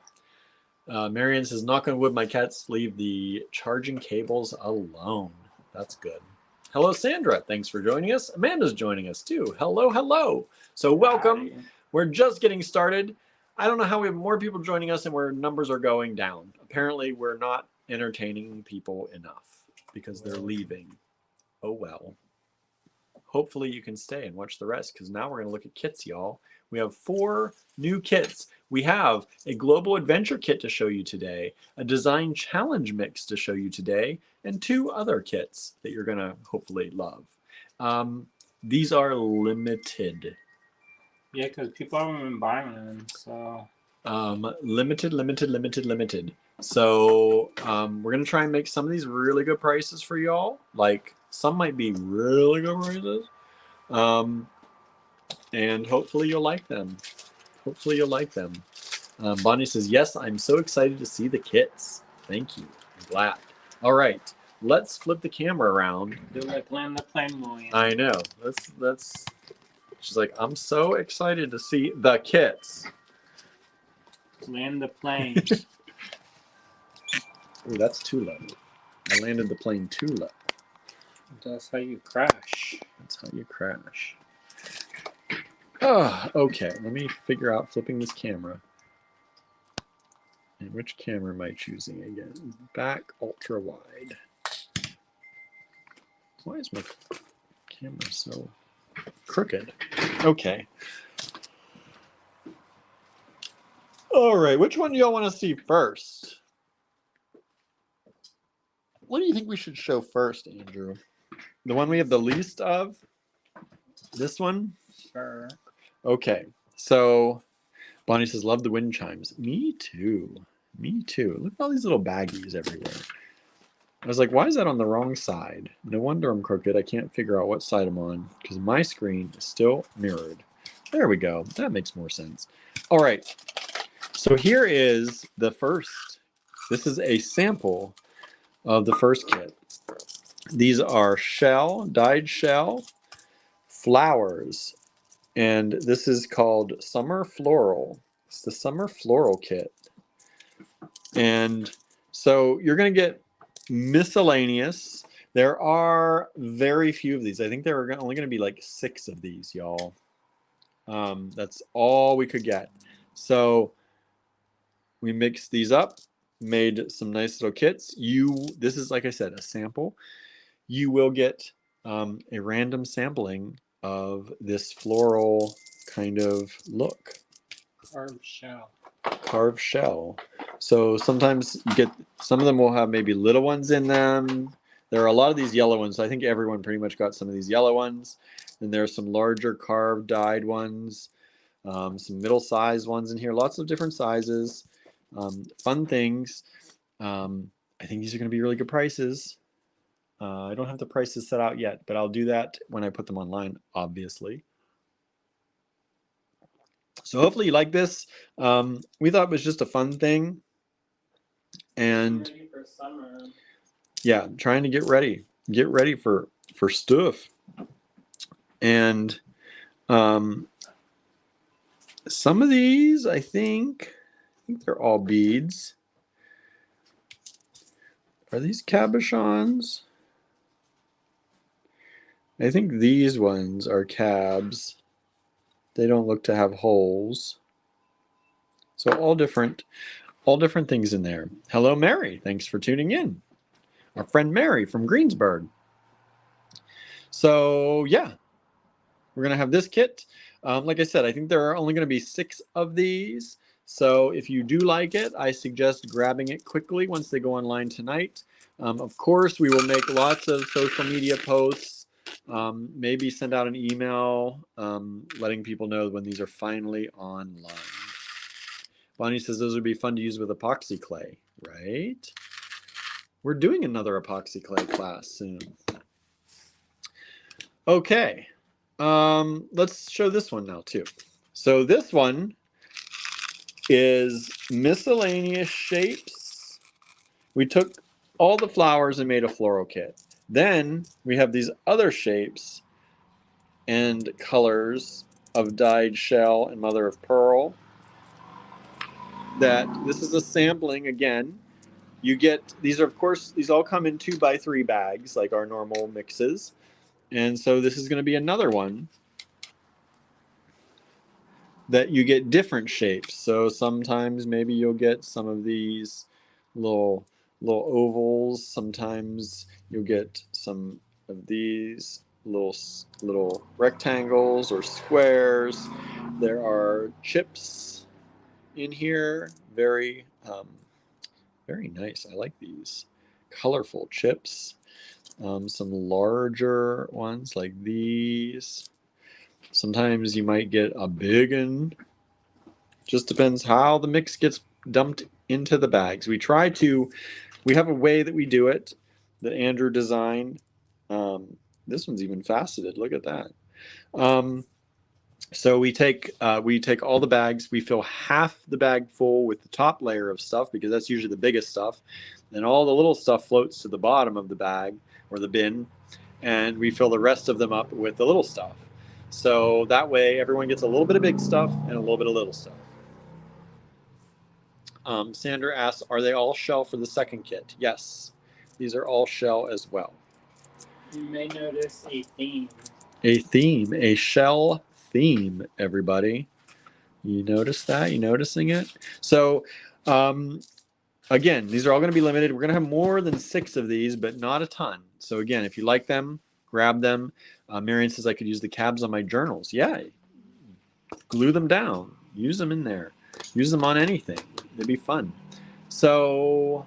S1: Marianne says, knock on wood, my cats leave the charging cables alone. That's good. Hello, Sandra. Thanks for joining us. Amanda's joining us, too. Hello, hello. So welcome. Hi. We're just getting started. I don't know how we have more people joining us and where numbers are going down. Apparently, we're not entertaining people enough because they're leaving. Oh, well. Hopefully, you can stay and watch the rest because now we're going to look at kits, y'all. We have 4 new kits. We have a global adventure kit to show you today, a design challenge mix to show you today, and 2 other kits that you're going to hopefully love. These are limited.
S2: Yeah, because people haven't been buying them, so.
S1: Limited. So we're going to try and make some of these really good prices for y'all. Like, some might be really good prices. And hopefully you'll like them. Bonnie says, yes, I'm so excited to see the kits. Thank you. I'm glad. All right. Let's flip the camera around.
S2: Do like land the plane movie.
S1: I know. Let's. She's like, I'm so excited to see the kits.
S2: Land the plane.
S1: Ooh, that's too low. I landed the plane too low.
S2: That's how you crash.
S1: Oh, okay. Let me figure out flipping this camera. And which camera am I choosing again? Back ultra wide. Why is my camera so crooked? Okay. All right. Which one do y'all want to see first? what do you think we should show first, Andrew? The one we have the least of? This one?
S2: Sure.
S1: Okay. So Bonnie says, love the wind chimes. Me too. Me too. Look at all these little baggies everywhere. I was like, why is that on the wrong side? No wonder I'm crooked. I can't figure out what side I'm on because my screen is still mirrored. There we go. That makes more sense. All right. So here is the first. This is a sample of the first kit. These are dyed shell flowers. And this is called Summer Floral. It's the Summer Floral Kit. And so you're going to get miscellaneous. There are very few of these. I think there are only going to be like 6 of these, y'all. That's all we could get. So we mixed these up, made some nice little kits. This is, like I said, a sample. You will get a random sampling of this floral kind of look. Carved shell. So sometimes you get, some of them will have maybe little ones in them. There are a lot of these yellow ones. So I think everyone pretty much got some of these yellow ones. And there are some larger carved dyed ones, some middle-sized ones in here. Lots of different sizes, fun things. I think these are going to be really good prices. I don't have the prices set out yet, but I'll do that when I put them online, obviously. So hopefully you like this. We thought it was just a fun thing. And
S2: Ready for summer.
S1: yeah, trying to get ready for stuff. And some of these, I think they're all beads. Are these cabochons? I think these ones are cabs. They don't look to have holes. So all different things in there. Hello, Mary. Thanks for tuning in. Our friend Mary from Greensburg. So yeah, we're going to have this kit. Like I said, I think there are only going to be 6 of these. So if you do like it, I suggest grabbing it quickly once they go online tonight. Of course, we will make lots of social media posts. Maybe send out an email letting people know when these are finally online. Bonnie says those would be fun to use with epoxy clay, right? We're doing another epoxy clay class soon. Okay, let's show this one now too. So this one is miscellaneous shapes. We took all the flowers and made a floral kit. Then we have these other shapes and colors of dyed shell and mother of pearl. That this is a sampling again. You get, these are, of course, these all come in 2x3 bags like our normal mixes. And so this is going to be another one that you get different shapes. So sometimes maybe you'll get some of these little ovals. Sometimes you'll get some of these little rectangles or squares. There are chips in here. Very nice. I like these colorful chips. Some larger ones like these. Sometimes you might get a big one. Just depends how the mix gets dumped into the bags. We have a way that we do it that Andrew designed. This one's even faceted. Look at that. So we take all the bags. We fill half the bag full with the top layer of stuff because that's usually the biggest stuff. And all the little stuff floats to the bottom of the bag or the bin. And we fill the rest of them up with the little stuff. So that way everyone gets a little bit of big stuff and a little bit of little stuff. Sandra asks, are they all shell for the second kit? Yes, these are all shell as well.
S2: You may notice a theme.
S1: A shell theme, everybody. You notice that? You noticing it? So, again, these are all going to be limited. We're going to have more than 6 of these, but not a ton. So again, if you like them, grab them. Marion says I could use the cabs on my journals. Yeah, glue them down. Use them in there. Use them on anything. They'd be fun. So,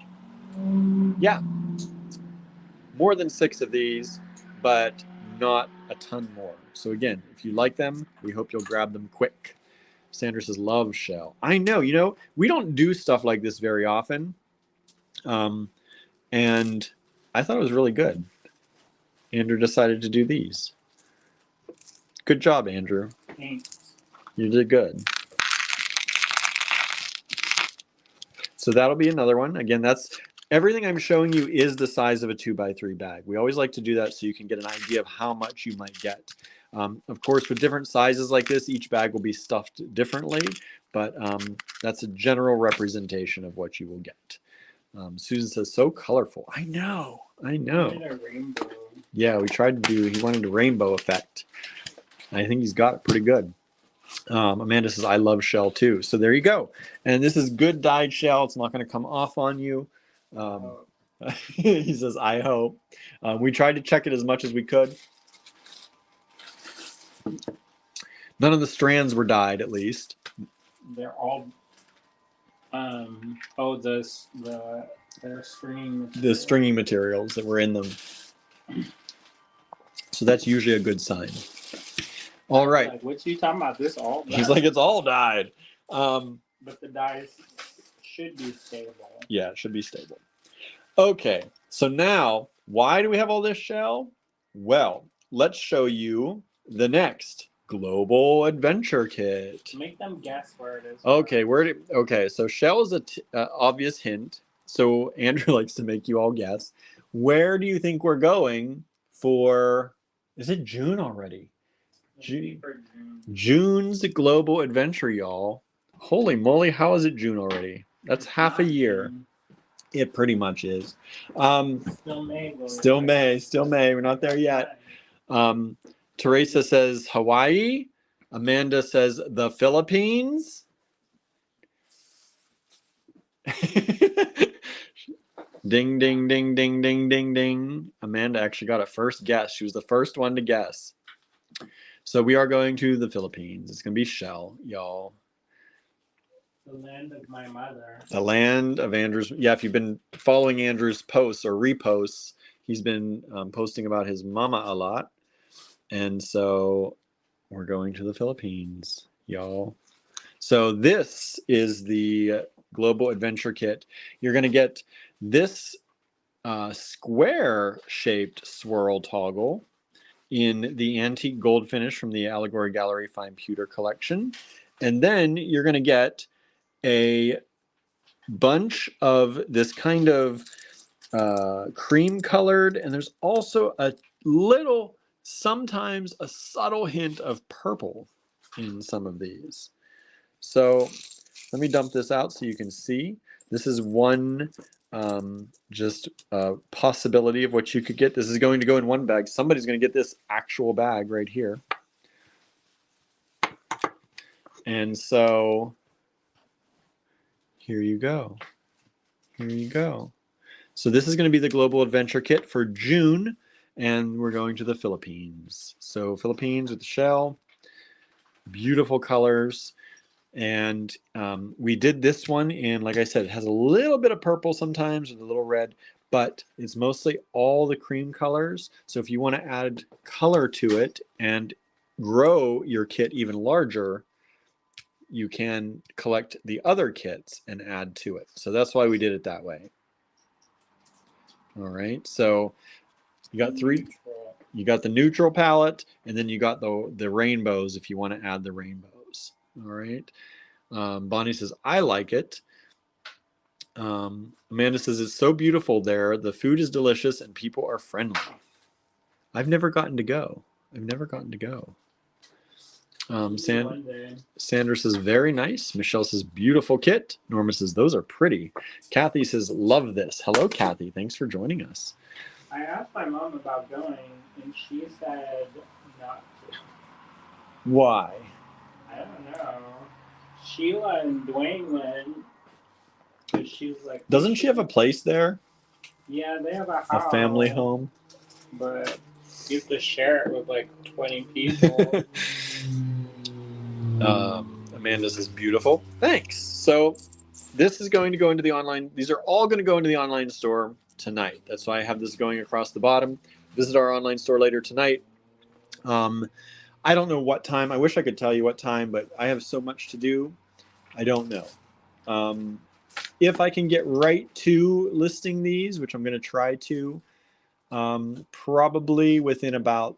S1: yeah. more than 6 of these, but not a ton more. So again, if you like them, we hope you'll grab them quick. Sandra says, love shell. I know, you know, we don't do stuff like this very often. And I thought it was really good. Andrew decided to do these. Good job, Andrew.
S2: Thanks.
S1: You did good. So that'll be another one. Again, that's everything I'm showing you is the size of a 2x3 bag. We always like to do that so you can get an idea of how much you might get. Of course, with different sizes like this, each bag will be stuffed differently, but that's a general representation of what you will get. Susan says, so colorful. I know. I know.
S2: A rainbow.
S1: Yeah, we tried to do, he wanted a rainbow effect. I think he's got it pretty good. Amanda says, I love shell too. So there you go. And this is good dyed shell. It's not going to come off on you. He says, I hope. We tried to check it as much as we could. None of the strands were dyed, at least.
S2: They're all, the stringing materials.
S1: The stringing materials that were in them. So that's usually a good sign. All right.
S2: Like, what you talking about? This all dyed?
S1: He's like, it's all dyed.
S2: But the dyes should be stable.
S1: Yeah, it should be stable. Okay, so now, why do we have all this shell? Well, let's show you the next Global Adventure Kit.
S2: Make them guess where it is.
S1: Okay, so shell is a obvious hint. So Andrew likes to make you all guess. Where do you think we're going for, is it June already? June's Global Adventure, y'all. Holy moly, how is it June already? That's half a year. It pretty much is.
S2: Still May.
S1: Still May. We're not there yet. Teresa says Hawaii. Amanda says the Philippines. Ding, ding, ding, ding, ding, ding, ding. Amanda actually got a first guess. She was the first one to guess. So we are going to the Philippines. It's going to be shell, y'all.
S2: The land of my mother.
S1: The land of Andrew's. Yeah, if you've been following Andrew's posts or reposts, he's been posting about his mama a lot. And so we're going to the Philippines, y'all. So this is the Global Adventure Kit. You're going to get this square-shaped swirl toggle in the antique gold finish from the Allegory Gallery Fine Pewter collection. And then you're going to get a bunch of this kind of cream colored, and there's also a little, sometimes a subtle hint of purple in some of these. So let me dump this out so you can see. This is one just possibility of what you could get. This is going to go in one bag. Somebody's going to get this actual bag right here. And so here you go. Here you go. So this is going to be the Global Adventure Kit for June, and we're going to the Philippines. So Philippines with the shell, beautiful colors. And we did this one in, like I said, it has a little bit of purple sometimes with a little red, but it's mostly all the cream colors. So if you want to add color to it and grow your kit even larger, you can collect the other kits and add to it. So that's why we did it that way. All right, so you got three. You got the neutral palette, and then you got the rainbows if you want to add the rainbows. All right. Bonnie says, I like it. Amanda says, it's so beautiful there. The food is delicious and people are friendly. I've never gotten to go. Sandra says, very nice. Michelle says, beautiful kit. Norma says, those are pretty. Kathy says, love this. Hello, Kathy. Thanks for joining us.
S2: I asked my mom about going, and she said not to.
S1: Why?
S2: I don't know. Sheila and Dwayne went, but she was like...
S1: Doesn't she have a place there?
S2: Yeah, they have a house.
S1: A family home?
S2: But you have to share it with like 20 people.
S1: Amanda says, beautiful. Thanks. So this is going to go into the online. These are all going to go into the online store tonight. That's why I have this going across the bottom. Visit our online store later tonight. I don't know what time. I wish I could tell you what time, but I have so much to do. I don't know. If I can get right to listing these, which I'm going to try to, probably within about,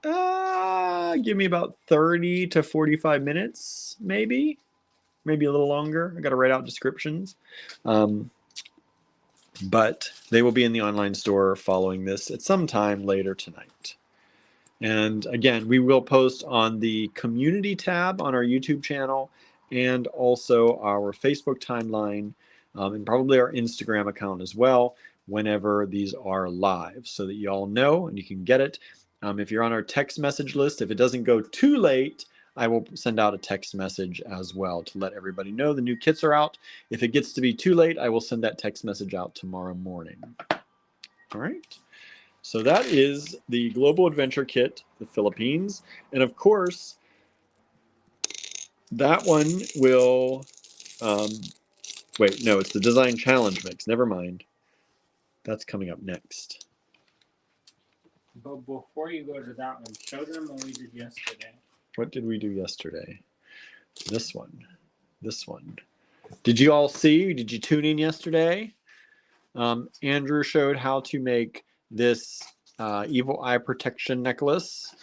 S1: give me about 30 to 45 minutes, maybe a little longer. I got to write out descriptions. But they will be in the online store following this at some time later tonight. And again, we will post on the community tab on our YouTube channel and also our Facebook timeline and probably our Instagram account as well whenever these are live so that you all know and you can get it. If you're on our text message list, if it doesn't go too late, I will send out a text message as well to let everybody know the new kits are out. If it gets to be too late, I will send that text message out tomorrow morning. All right. So that is the Global Adventure Kit, the Philippines. And of course, that one will, wait, no, it's the Design Challenge Mix. Never mind. That's coming up next.
S2: But before you go to that one, show them what we did yesterday.
S1: What did we do yesterday? This one. This one. Did you all see? Did you tune in yesterday? Andrew showed how to make this evil eye protection necklace,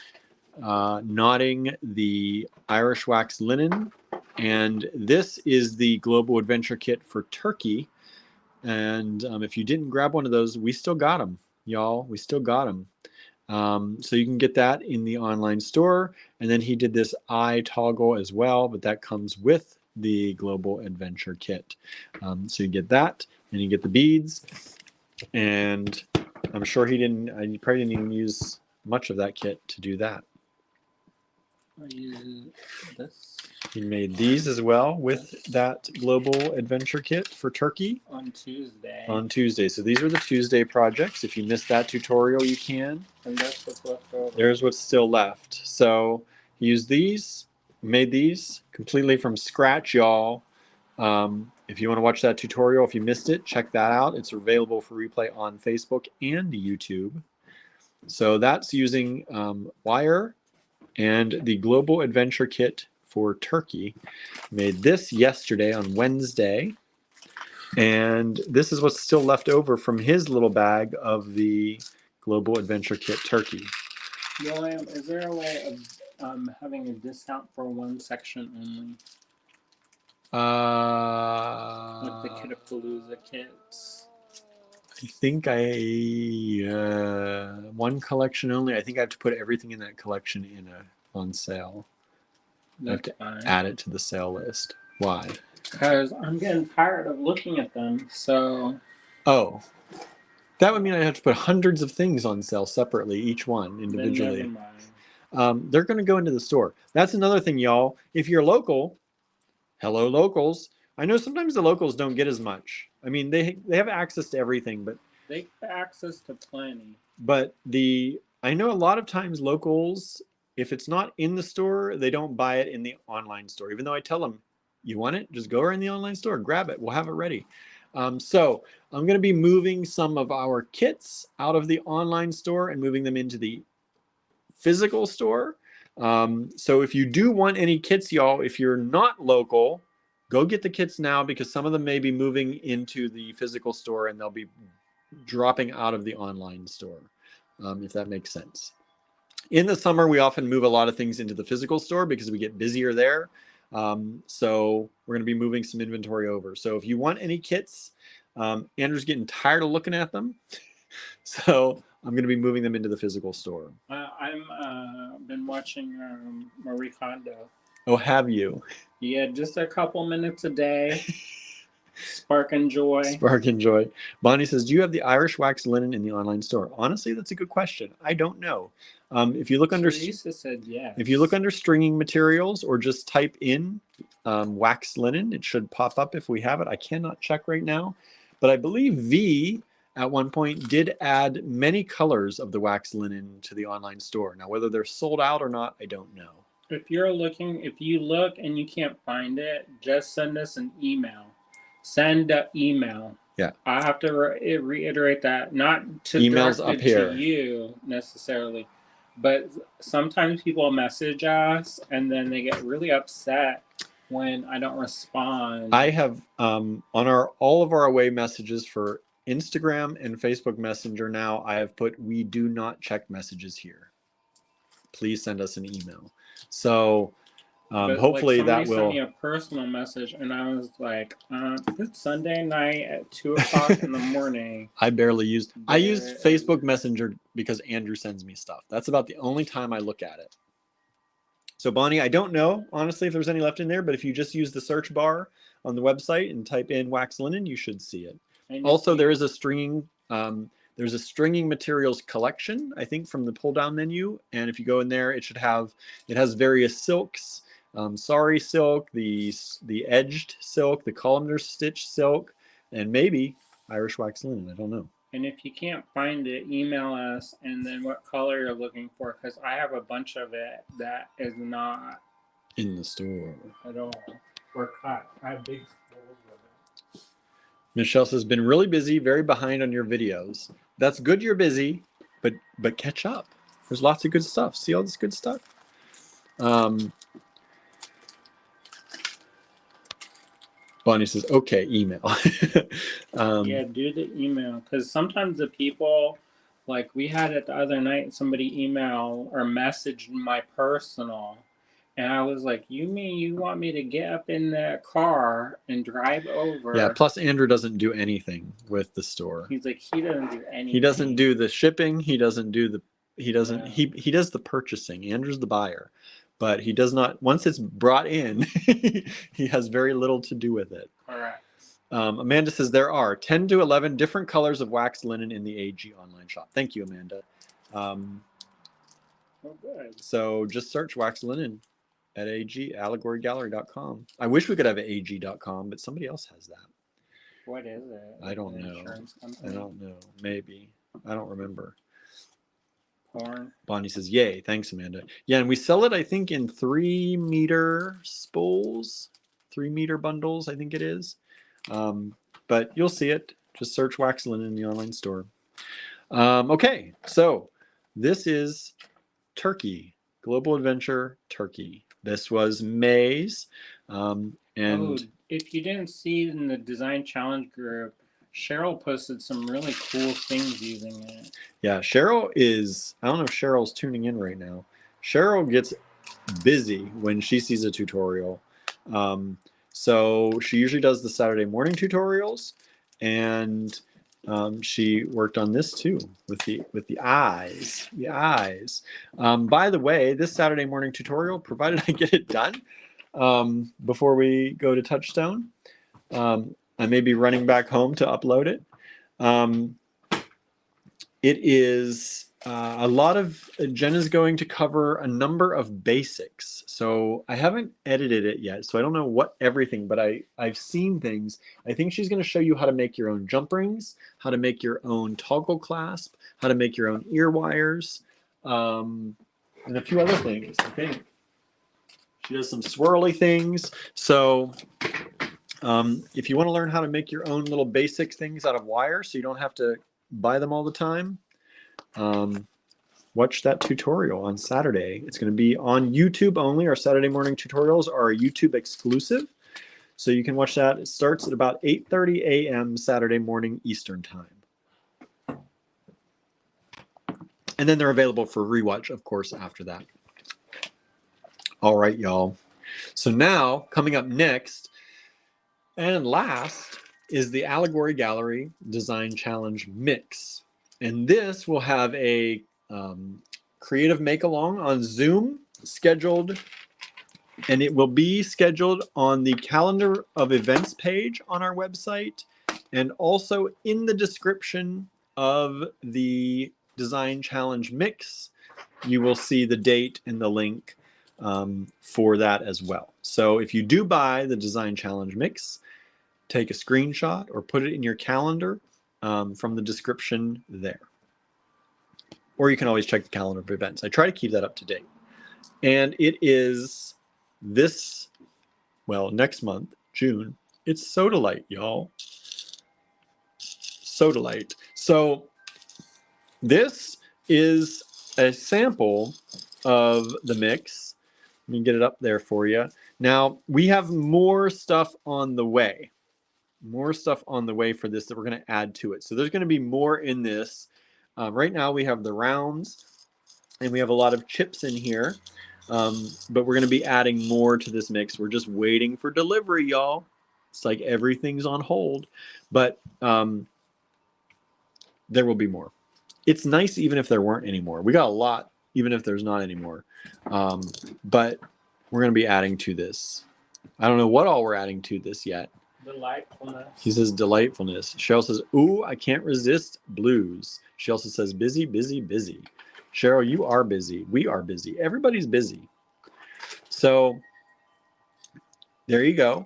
S1: knotting the Irish wax linen. And this is the Global Adventure Kit for Turkey. And if you didn't grab one of those, we still got them, y'all. We still got them. So you can get that in the online store. And then he did this eye toggle as well, but that comes with the Global Adventure Kit. So you get that, and you get the beads. And I'm sure he probably didn't even use much of that kit to do that.
S2: I use this
S1: He made these as well with that Global Adventure Kit for Turkey
S2: on Tuesday.
S1: on Tuesday. So these are the Tuesday projects. If you missed that tutorial, you can.
S2: And that's what's left over.
S1: There's what's still left. So he used these, made these completely from scratch, y'all. If you want to watch that tutorial, if you missed it, check that out. It's available for replay on Facebook and YouTube. So that's using wire and the Global Adventure Kit for Turkey. Made this yesterday on Wednesday. And this is what's still left over from his little bag of the Global Adventure Kit Turkey.
S2: William, is there a way of having a discount for one section only? With the Kidapalooza kits.
S1: I think one collection only. I think I have to put everything in that collection on sale. I have to add it to the sale list. Why?
S2: Because I'm getting tired of looking at them. So.
S1: Oh, that would mean I have to put hundreds of things on sale separately, each one individually.
S2: Then never mind.
S1: They're going to go into the store. That's another thing, y'all. If you're local, hello locals. I know sometimes the locals don't get as much. I mean, they have access to everything, but
S2: they have access to plenty.
S1: But I know a lot of times locals, if it's not in the store, they don't buy it in the online store. Even though I tell them, you want it? Just go in the online store, grab it. We'll have it ready. So I'm going to be moving some of our kits out of the online store and moving them into the physical store. So if you do want any kits, y'all, if you're not local, go get the kits now because some of them may be moving into the physical store and they'll be dropping out of the online store, if that makes sense. In the summer, we often move a lot of things into the physical store because we get busier there. So we're going to be moving some inventory over. So if you want any kits, Andrew's getting tired of looking at them. So I'm going to be moving them into the physical store.
S2: I've been watching Marie Kondo.
S1: Oh, have you?
S2: Yeah, just a couple minutes a day. Spark and joy.
S1: Spark and joy. Bonnie says, do you have the Irish wax linen in the online store? Honestly, that's a good question. I don't know. If you look under,
S2: Teresa said yes.
S1: If you look under stringing materials or just type in wax linen, it should pop up if we have it. I cannot check right now, but I believe V at one point did add many colors of the wax linen to the online store. Now, whether they're sold out or not, I don't know.
S2: If you look and you can't find it, just send us an email. Send an email. I have to reiterate that, not to
S1: Emails
S2: direct
S1: up
S2: it
S1: here.
S2: to you necessarily, but sometimes people message us and then they get really upset when I don't respond.
S1: I have on all of our away messages for Instagram and Facebook Messenger now, I have put, we do not check messages here. Please send us an email. So hopefully
S2: like
S1: that
S2: somebody sent me
S1: will.
S2: a personal message and I was like, it's Sunday night at 2:00 in the morning.
S1: I use Facebook Messenger because Andrew sends me stuff. That's about the only time I look at it. So Bonnie, I don't know honestly if there's any left in there, but if you just use the search bar on the website and type in wax linen, you should see it. Also, there is a stringing. There's a stringing materials collection, I think, from the pull down menu, and if you go in there, it has various silks, sari silk, the edged silk, the columnar stitch silk, and maybe Irish wax linen. I don't know.
S2: And if you can't find it, email us and then what color you're looking for, because I have a bunch of it that is not
S1: in the store
S2: at all. Or cut. I have big spools of it.
S1: Michelle says, been really busy, very behind on your videos. That's good you're busy, but catch up. There's lots of good stuff. See all this good stuff? Bonnie says, okay, email.
S2: Yeah, do the email. Because sometimes the people, like we had it the other night, somebody email or messaged my personal. And I was like, you mean you want me to get up in the car and drive over?
S1: Yeah, plus Andrew doesn't do anything with the store.
S2: He's like, he doesn't do anything.
S1: He doesn't do the shipping. He doesn't do the, he does the purchasing. Andrew's the buyer. But he does not, once it's brought in, he has very little to do with it.
S2: Correct.
S1: Amanda says there are 10 to 11 different colors of wax linen in the AG online shop. Thank you, Amanda.
S2: Good.
S1: So just search wax linen at allegorygallery.com. I wish we could have ag.com, but somebody else has that.
S2: What is it?
S1: I don't know. I don't know. Maybe. I don't remember.
S2: Porn.
S1: Bonnie says, yay. Thanks, Amanda. Yeah, and we sell it, I think, in 3-meter spools, 3-meter bundles, I think it is. But you'll see it. Just search wax linen in the online store. Okay, so this is Turkey, Global Adventure Turkey. This was May's.
S2: If you didn't see in the design challenge group, Cheryl posted some really cool things using it. Yeah, Cheryl is, I don't know if Cheryl's tuning in right now. Cheryl gets busy when she sees a tutorial. So she usually does the Saturday morning tutorials, and she worked on this too with the eyes. The eyes. By the way, this Saturday morning tutorial, provided I get it done before we go to Touchstone, I may be running back home to upload it. It is a lot of, Jenna's going to cover a number of basics. So I haven't edited it yet, so I don't know what everything, but I've seen things. I think she's going to show you how to make your own jump rings, how to make your own toggle clasp, how to make your own ear wires, and a few other things, I think. She does some swirly things. So if you want to learn how to make your own little basic things out of wire so you don't have to buy them all the time, watch that tutorial on Saturday. It's going to be on YouTube only. Our Saturday morning tutorials are YouTube exclusive. So you can watch that. It starts at about 8:30 a.m. Saturday morning Eastern time. And then they're available for rewatch, of course, after that. All right, y'all. So now, coming up next and last is the Allegory Gallery Design Challenge Mix. And this will have a creative make-along on Zoom scheduled, and it will be scheduled on the calendar of events page on our website, and also in the description of the Design Challenge Mix, you will see the date and the link for that as well. So if you do buy the Design Challenge Mix, take a screenshot or put it in your calendar from the description there. Or you can always check the calendar of events. I try to keep that up to date. And it is next month, June. It's Soda Light, y'all.
S1: sodalite. So this is a sample of the mix. Let me get it up there for you. Now, we have more stuff on the way. More stuff on the way for this that we're going to add to it. So there's going to be more in this. Right now we have the rounds and we have a lot of chips in here. But we're going to be adding more to this mix. We're just waiting for delivery, y'all. It's like everything's on hold. But there will be more. It's nice even if there weren't any more. We got a lot even if there's not any more. But we're going to be adding to this. I don't know what all we're adding to this yet.
S2: Delightfulness.
S1: He says delightfulness. Cheryl says, ooh, I can't resist blues. She also says busy, busy, busy. Cheryl, you are busy. We are busy. Everybody's busy. So there you go.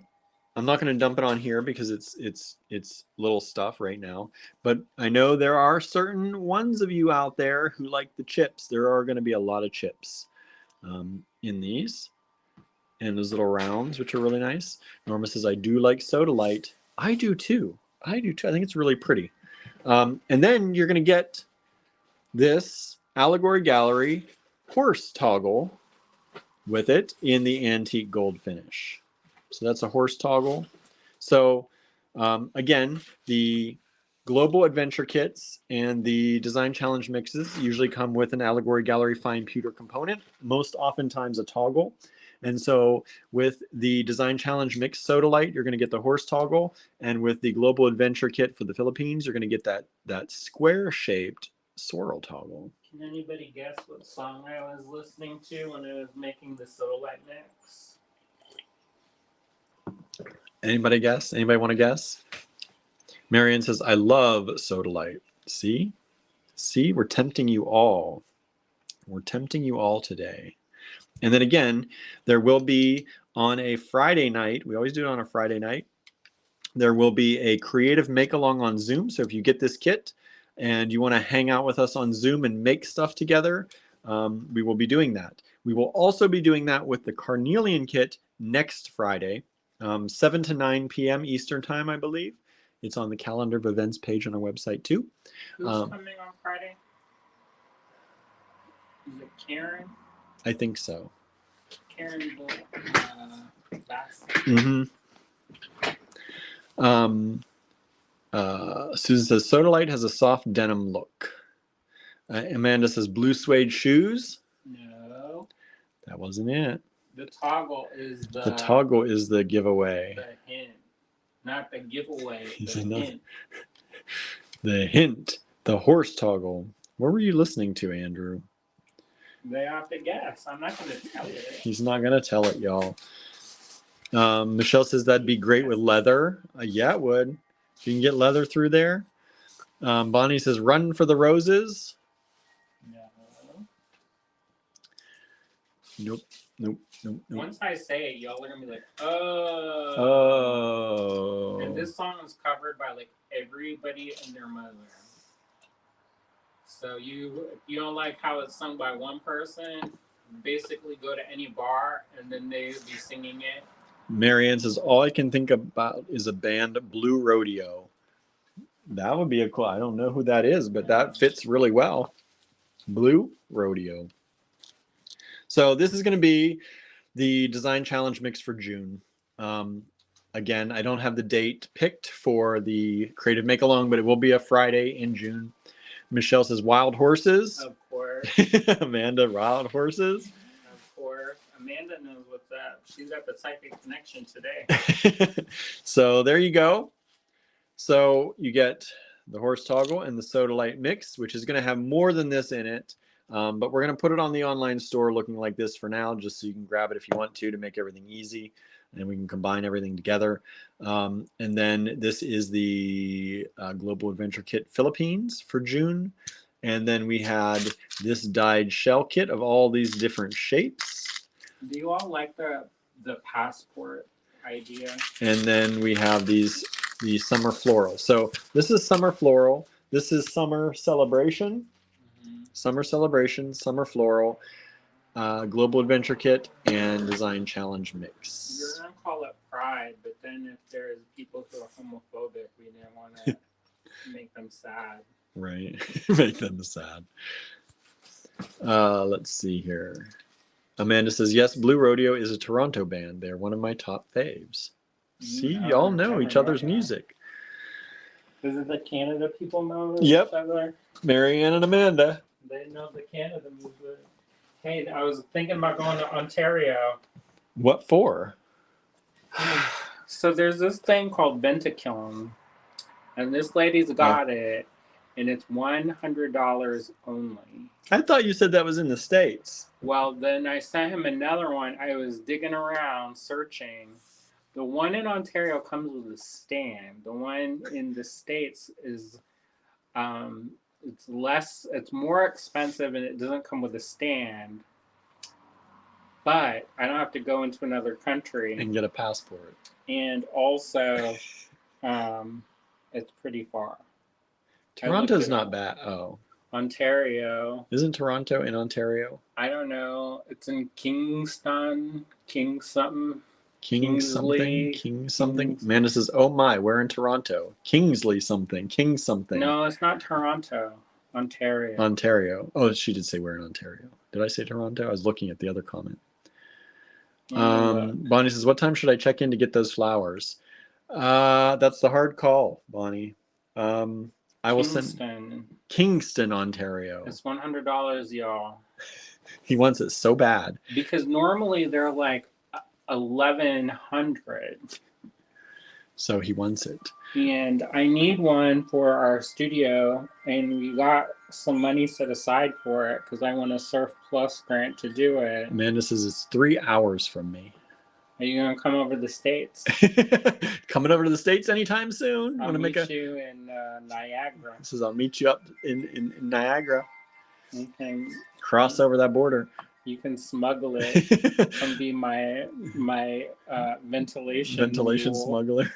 S1: I'm not going to dump it on here because it's little stuff right now. But I know there are certain ones of you out there who like the chips. There are going to be a lot of chips in these. And those little rounds, which are really nice. Norma says, I do like sodalite. I do too. I do too. I think it's really pretty. And then you're going to get this Allegory Gallery horse toggle with it in the antique gold finish. So that's a horse toggle. So again, the Global Adventure kits and the Design Challenge mixes usually come with an Allegory Gallery fine pewter component, most oftentimes a toggle. And so with the Design Challenge mix sodalite, you're going to get the horse toggle. And with the Global Adventure kit for the Philippines, you're going to get that square-shaped swirl toggle.
S2: Can anybody guess what song I was listening to when I was making the sodalite mix?
S1: Anybody guess? Anybody want to guess? Marianne says, I love sodalite. See? See, we're tempting you all. We're tempting you all today. And then again, there will be on a Friday night, we always do it on a Friday night, there will be a creative make-along on Zoom. So if you get this kit and you want to hang out with us on Zoom and make stuff together, we will be doing that. We will also be doing that with the Carnelian kit next Friday, 7 to 9 p.m. Eastern time, I believe. It's on the calendar of events page on our website too.
S2: Who's coming on Friday? Is it Karen?
S1: I think so.
S2: Karen Bass.
S1: Mm-hmm. Susan says, sodalite has a soft denim look. Amanda says, blue suede shoes.
S2: No.
S1: That wasn't it.
S2: The toggle is the...
S1: The toggle is the giveaway.
S2: The hint. Not the giveaway,
S1: He's
S2: the hint.
S1: The hint. The horse toggle. What were you listening to, Andrew?
S2: They have to guess. I'm not going to tell it.
S1: He's not going to tell it, y'all. Michelle says that'd be great with leather. Yeah, it would. If you can get leather through there. Bonnie says, run for the roses.
S2: No.
S1: Nope.
S2: Once I say it, y'all are going to be like,
S1: Oh.
S2: And this song is covered by like everybody and their mother. So if you don't like how it's sung by one person, basically go to any bar and then they would be singing it.
S1: Marianne says, all I can think about is a band, Blue Rodeo. That would be a cool, I don't know who that is, but that fits really well. Blue Rodeo. So this is going to be the Design Challenge mix for June. Again, I don't have the date picked for the Creative Make-Along, but it will be a Friday in June. Michelle says, wild horses.
S2: Of course.
S1: Amanda, wild horses.
S2: Of course. Amanda knows what's up. She's got the psychic connection today.
S1: So there you go. So you get the horse toggle and the sodalite mix, which is going to have more than this in it. But we're going to put it on the online store looking like this for now, just so you can grab it if you want to make everything easy. And we can combine everything together. And then this is the Global Adventure Kit Philippines for June. And then we had this dyed shell kit of all these different shapes.
S2: Do you all like the passport idea?
S1: And then we have the summer floral. So this is summer floral. This is summer celebration. Mm-hmm. Summer celebration, summer floral. Global Adventure Kit and Design Challenge mix.
S2: You're gonna call it pride, but then if there's people who are homophobic, we didn't want to Make them sad.
S1: Right. Make them sad. Let's see here. Amanda says, yes, Blue Rodeo is a Toronto band. They're one of my top faves. See, y'all know each other's music.
S2: Is it the Canada people know
S1: Yep.
S2: each other?
S1: Marianne and Amanda.
S2: They know the Canada music. Hey, I was thinking about going to Ontario.
S1: What for?
S2: So there's this thing called Venticum, and this lady's got it, and it's $100 only. I
S1: thought you said that was in the States.
S2: Well, then I sent him another one. I was digging around, searching. The one in Ontario comes with a stand. The one in the States is, it's more expensive, and it doesn't come with a stand. But I don't have to go into another country
S1: and get a passport.
S2: And also, it's pretty far.
S1: Toronto's not bad. Oh.
S2: Ontario.
S1: Isn't Toronto in Ontario?
S2: I don't know. It's in Kingston. King something.
S1: Kingsley. King something. Amanda says, oh my, we're in Toronto. Kingsley something. King something.
S2: No, it's not Toronto. Ontario.
S1: Ontario. Oh, she did say we're in Ontario. Did I say Toronto? I was looking at the other comment. Bonnie says, what time should I check in to get those flowers? That's the hard call, Bonnie. I will send Kingston, Ontario.
S2: It's $100, y'all.
S1: He wants it so bad.
S2: Because normally they're like $1,100.
S1: So he wants it.
S2: And I need one for our studio, and we got some money set aside for it because I want a Surf Plus grant to do it.
S1: Amanda says it's 3 hours from me.
S2: Are you gonna come over to the States?
S1: Coming over to the States anytime soon?
S2: I'll meet you in Niagara.
S1: This is I'll meet you up in Niagara.
S2: Okay.
S1: Cross over that border.
S2: You can smuggle it. Come be my ventilation mule.
S1: Smuggler.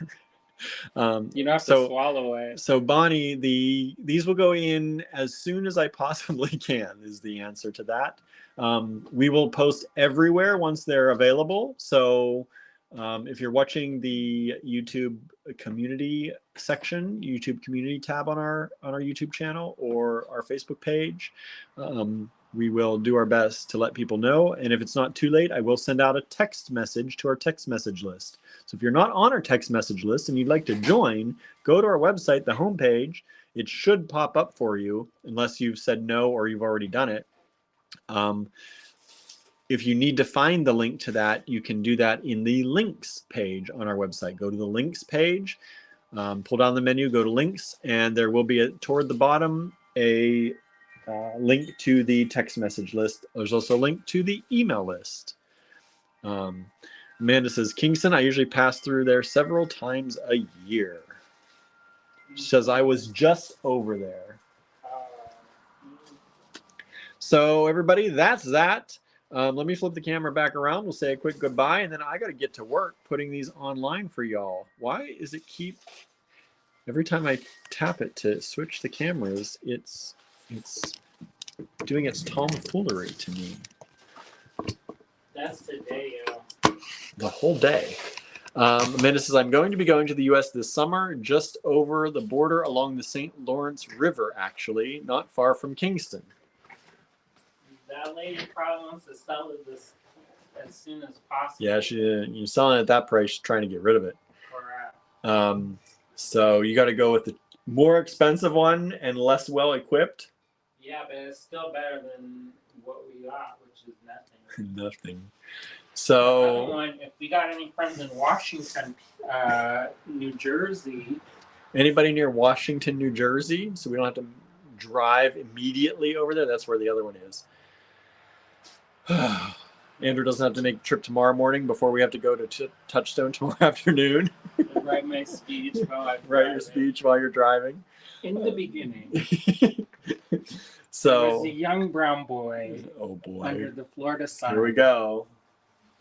S2: You don't have to swallow it.
S1: So Bonnie, these will go in as soon as I possibly can is the answer to that. We will post everywhere once they're available. So if you're watching the YouTube community section, YouTube community tab on our YouTube channel or our Facebook page, we will do our best to let people know. And if it's not too late, I will send out a text message to our text message list. So if you're not on our text message list and you'd like to join, go to our website, the homepage. It should pop up for you unless you've said no or you've already done it. If you need to find the link to that, you can do that in the links page on our website. Go to the links page, pull down the menu, go to links, and there will be toward the bottom a link to the text message list. There's also a link to the email list. Amanda says, Kingston, I usually pass through there several times a year. She says, I was just over there. So everybody, that's that. Let me flip the camera back around. We'll say a quick goodbye, and then I got to get to work putting these online for y'all. Why is it every time I tap it to switch the cameras, it's doing its tomfoolery to me.
S2: That's the day,
S1: the whole day. Amanda says, I'm going to be going to the U.S. this summer, just over the border along the St. Lawrence River, actually, not far from Kingston.
S2: That lady probably wants to sell it this as soon as possible.
S1: Yeah, you're selling it at that price, she's trying to get rid of it.
S2: Correct.
S1: So you got to go with the more expensive one and less well-equipped.
S2: Yeah, but it's still better than what we got, which is nothing.
S1: Nothing. So
S2: if we got any friends in Washington, New Jersey.
S1: Anybody near Washington, New Jersey, so we don't have to drive immediately over there. That's where the other one is. Andrew doesn't have to make a trip tomorrow morning before we have to go to Touchstone tomorrow afternoon.
S2: Write my speech while
S1: Write your speech while you're driving.
S2: In the beginning.
S1: So
S2: there was a young brown boy.
S1: Oh boy.
S2: Under the Florida sun.
S1: Here we go.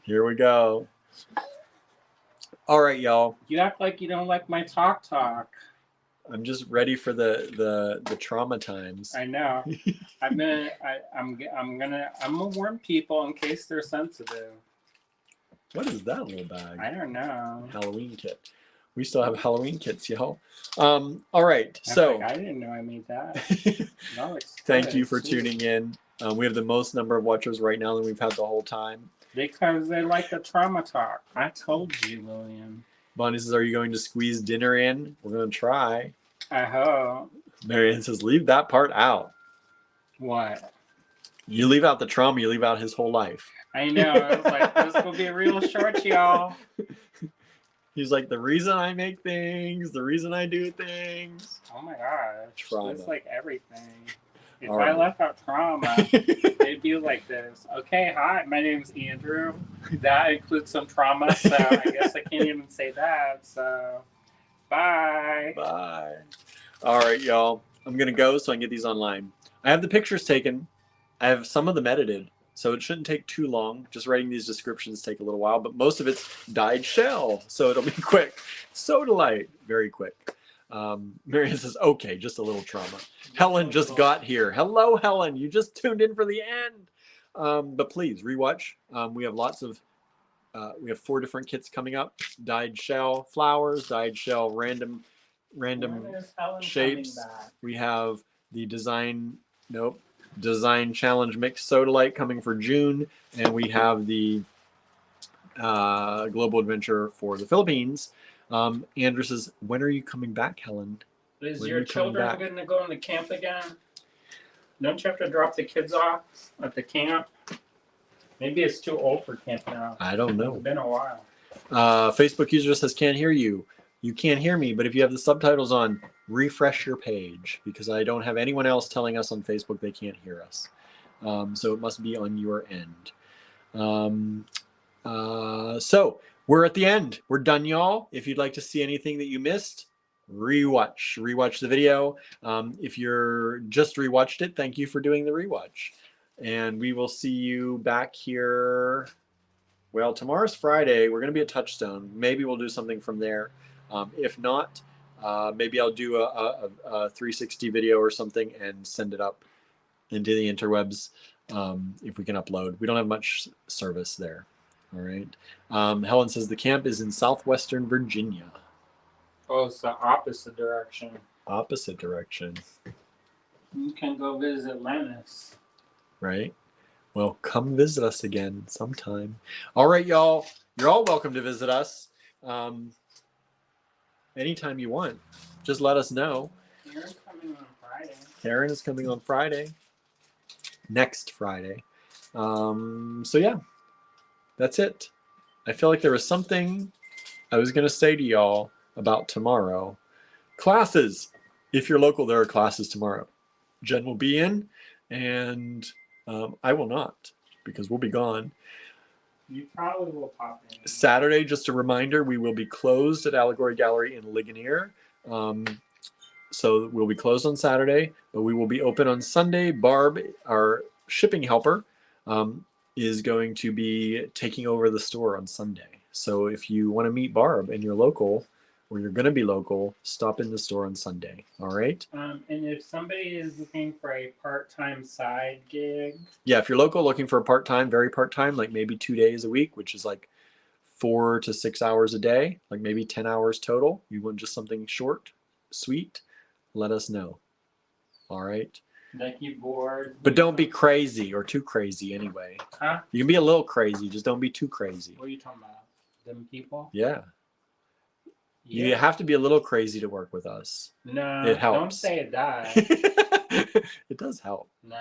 S1: Here we go. All right, y'all.
S2: You act like you don't like my talk.
S1: I'm just ready for the trauma times.
S2: I know. I'm gonna warn people in case they're sensitive.
S1: What is that little bag?
S2: I don't know.
S1: Halloween kit. We still have Halloween kits, y'all. All right,
S2: I was
S1: so
S2: like, I didn't know I made that. That looks
S1: thank
S2: good,
S1: you for
S2: too.
S1: tuning in. We have the most number of watchers right now than we've had the whole time.
S2: Because they like the trauma talk. I told you, William.
S1: Bonnie says, "Are you going to squeeze dinner in?" We're gonna try.
S2: I hope.
S1: Marianne says, "Leave that part out.
S2: What?
S1: You leave out the trauma. You leave out his whole life."
S2: I know. I was like, this will be real short, y'all.
S1: He's like, the reason I make things, the reason I do things.
S2: Oh my gosh.
S1: Trauma.
S2: It's like everything. If
S1: All
S2: I
S1: right.
S2: left out trauma, it'd be like this. Okay, hi, my name's Andrew. That includes some trauma, so I guess I can't even say that. So, bye.
S1: Bye. All right, y'all. I'm going to go so I can get these online. I have the pictures taken. I have some of them edited, so it shouldn't take too long. Just writing these descriptions take a little while, but most of it's dyed shell, so it'll be quick. Soda light, very quick. Marianne says, okay, just a little trauma. Helen just got here. Hello, Helen. You just tuned in for the end. But please, rewatch. We have lots of, we have 4 different kits coming up. Dyed shell flowers, dyed shell random shapes. We have the design challenge mixed soda light coming for June, and we have the global adventure for the Philippines. Andrew says, when are you coming back, Helen?
S2: Is your children going to go into camp again? Don't you have to drop the kids off at the camp? Maybe it's too old for camp now.
S1: I don't know.
S2: It's been a while.
S1: Facebook user says, can't hear you. You can't hear me, but if you have the subtitles on, refresh your page, because I don't have anyone else telling us on Facebook they can't hear us. So it must be on your end. So we're at the end. We're done, y'all. If you'd like to see anything that you missed, rewatch the video. If you're just rewatched it, thank you for doing the rewatch. And we will see you back here. Well, tomorrow's Friday. We're going to be at Touchstone. Maybe we'll do something from there. If not, maybe I'll do a 360 video or something and send it up into the interwebs if we can upload. We don't have much service there. All right. Helen says the camp is in southwestern Virginia.
S2: Oh, it's the opposite direction.
S1: Opposite direction.
S2: You can go visit Atlantis.
S1: Right. Well, come visit us again sometime. All right, y'all. You're all welcome to visit us anytime you want. Just let us know.
S2: Karen's coming on Friday.
S1: Karen is coming on Friday. Next Friday. So, yeah. That's it. I feel like there was something I was going to say to y'all about tomorrow. Classes. If you're local, there are classes tomorrow. Jen will be in, and I will not, because we'll be gone.
S2: You probably will pop in.
S1: Saturday, just a reminder, we will be closed at Allegory Gallery in Ligonier. So we'll be closed on Saturday, but we will be open on Sunday. Barb, our shipping helper, is going to be taking over the store on Sunday. So if you want to meet Barb and you're local, or you're going to be local, stop in the store on Sunday. All right?
S2: And if somebody is looking for a part-time side gig.
S1: Yeah, if you're local looking for a part-time, very part-time, like maybe 2 days a week, which is like 4 to 6 hours a day, like maybe 10 hours total. You want just something short, sweet, let us know. All right?
S2: Like you bored.
S1: But don't be crazy or too crazy anyway.
S2: Huh?
S1: You can be a little crazy, just don't be too crazy.
S2: What are you talking about? Them people?
S1: Yeah. You have to be a little crazy to work with us.
S2: No,
S1: it helps.
S2: Don't say it does.
S1: It does help.
S2: Nah,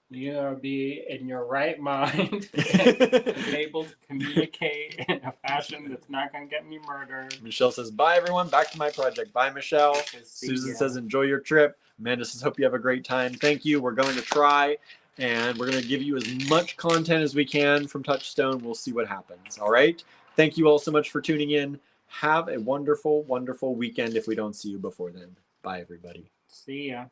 S2: you gotta be in your right mind and able to communicate in a fashion that's not gonna get me murdered.
S1: Michelle says, bye everyone, back to my project. Bye, Michelle. Susan says, enjoy your trip. Amanda says, hope you have a great time. Thank you. We're going to try, and we're going to give you as much content as we can from Touchstone. We'll see what happens. All right. Thank you all so much for tuning in. Have a wonderful, wonderful weekend if we don't see you before then. Bye, everybody.
S2: See ya.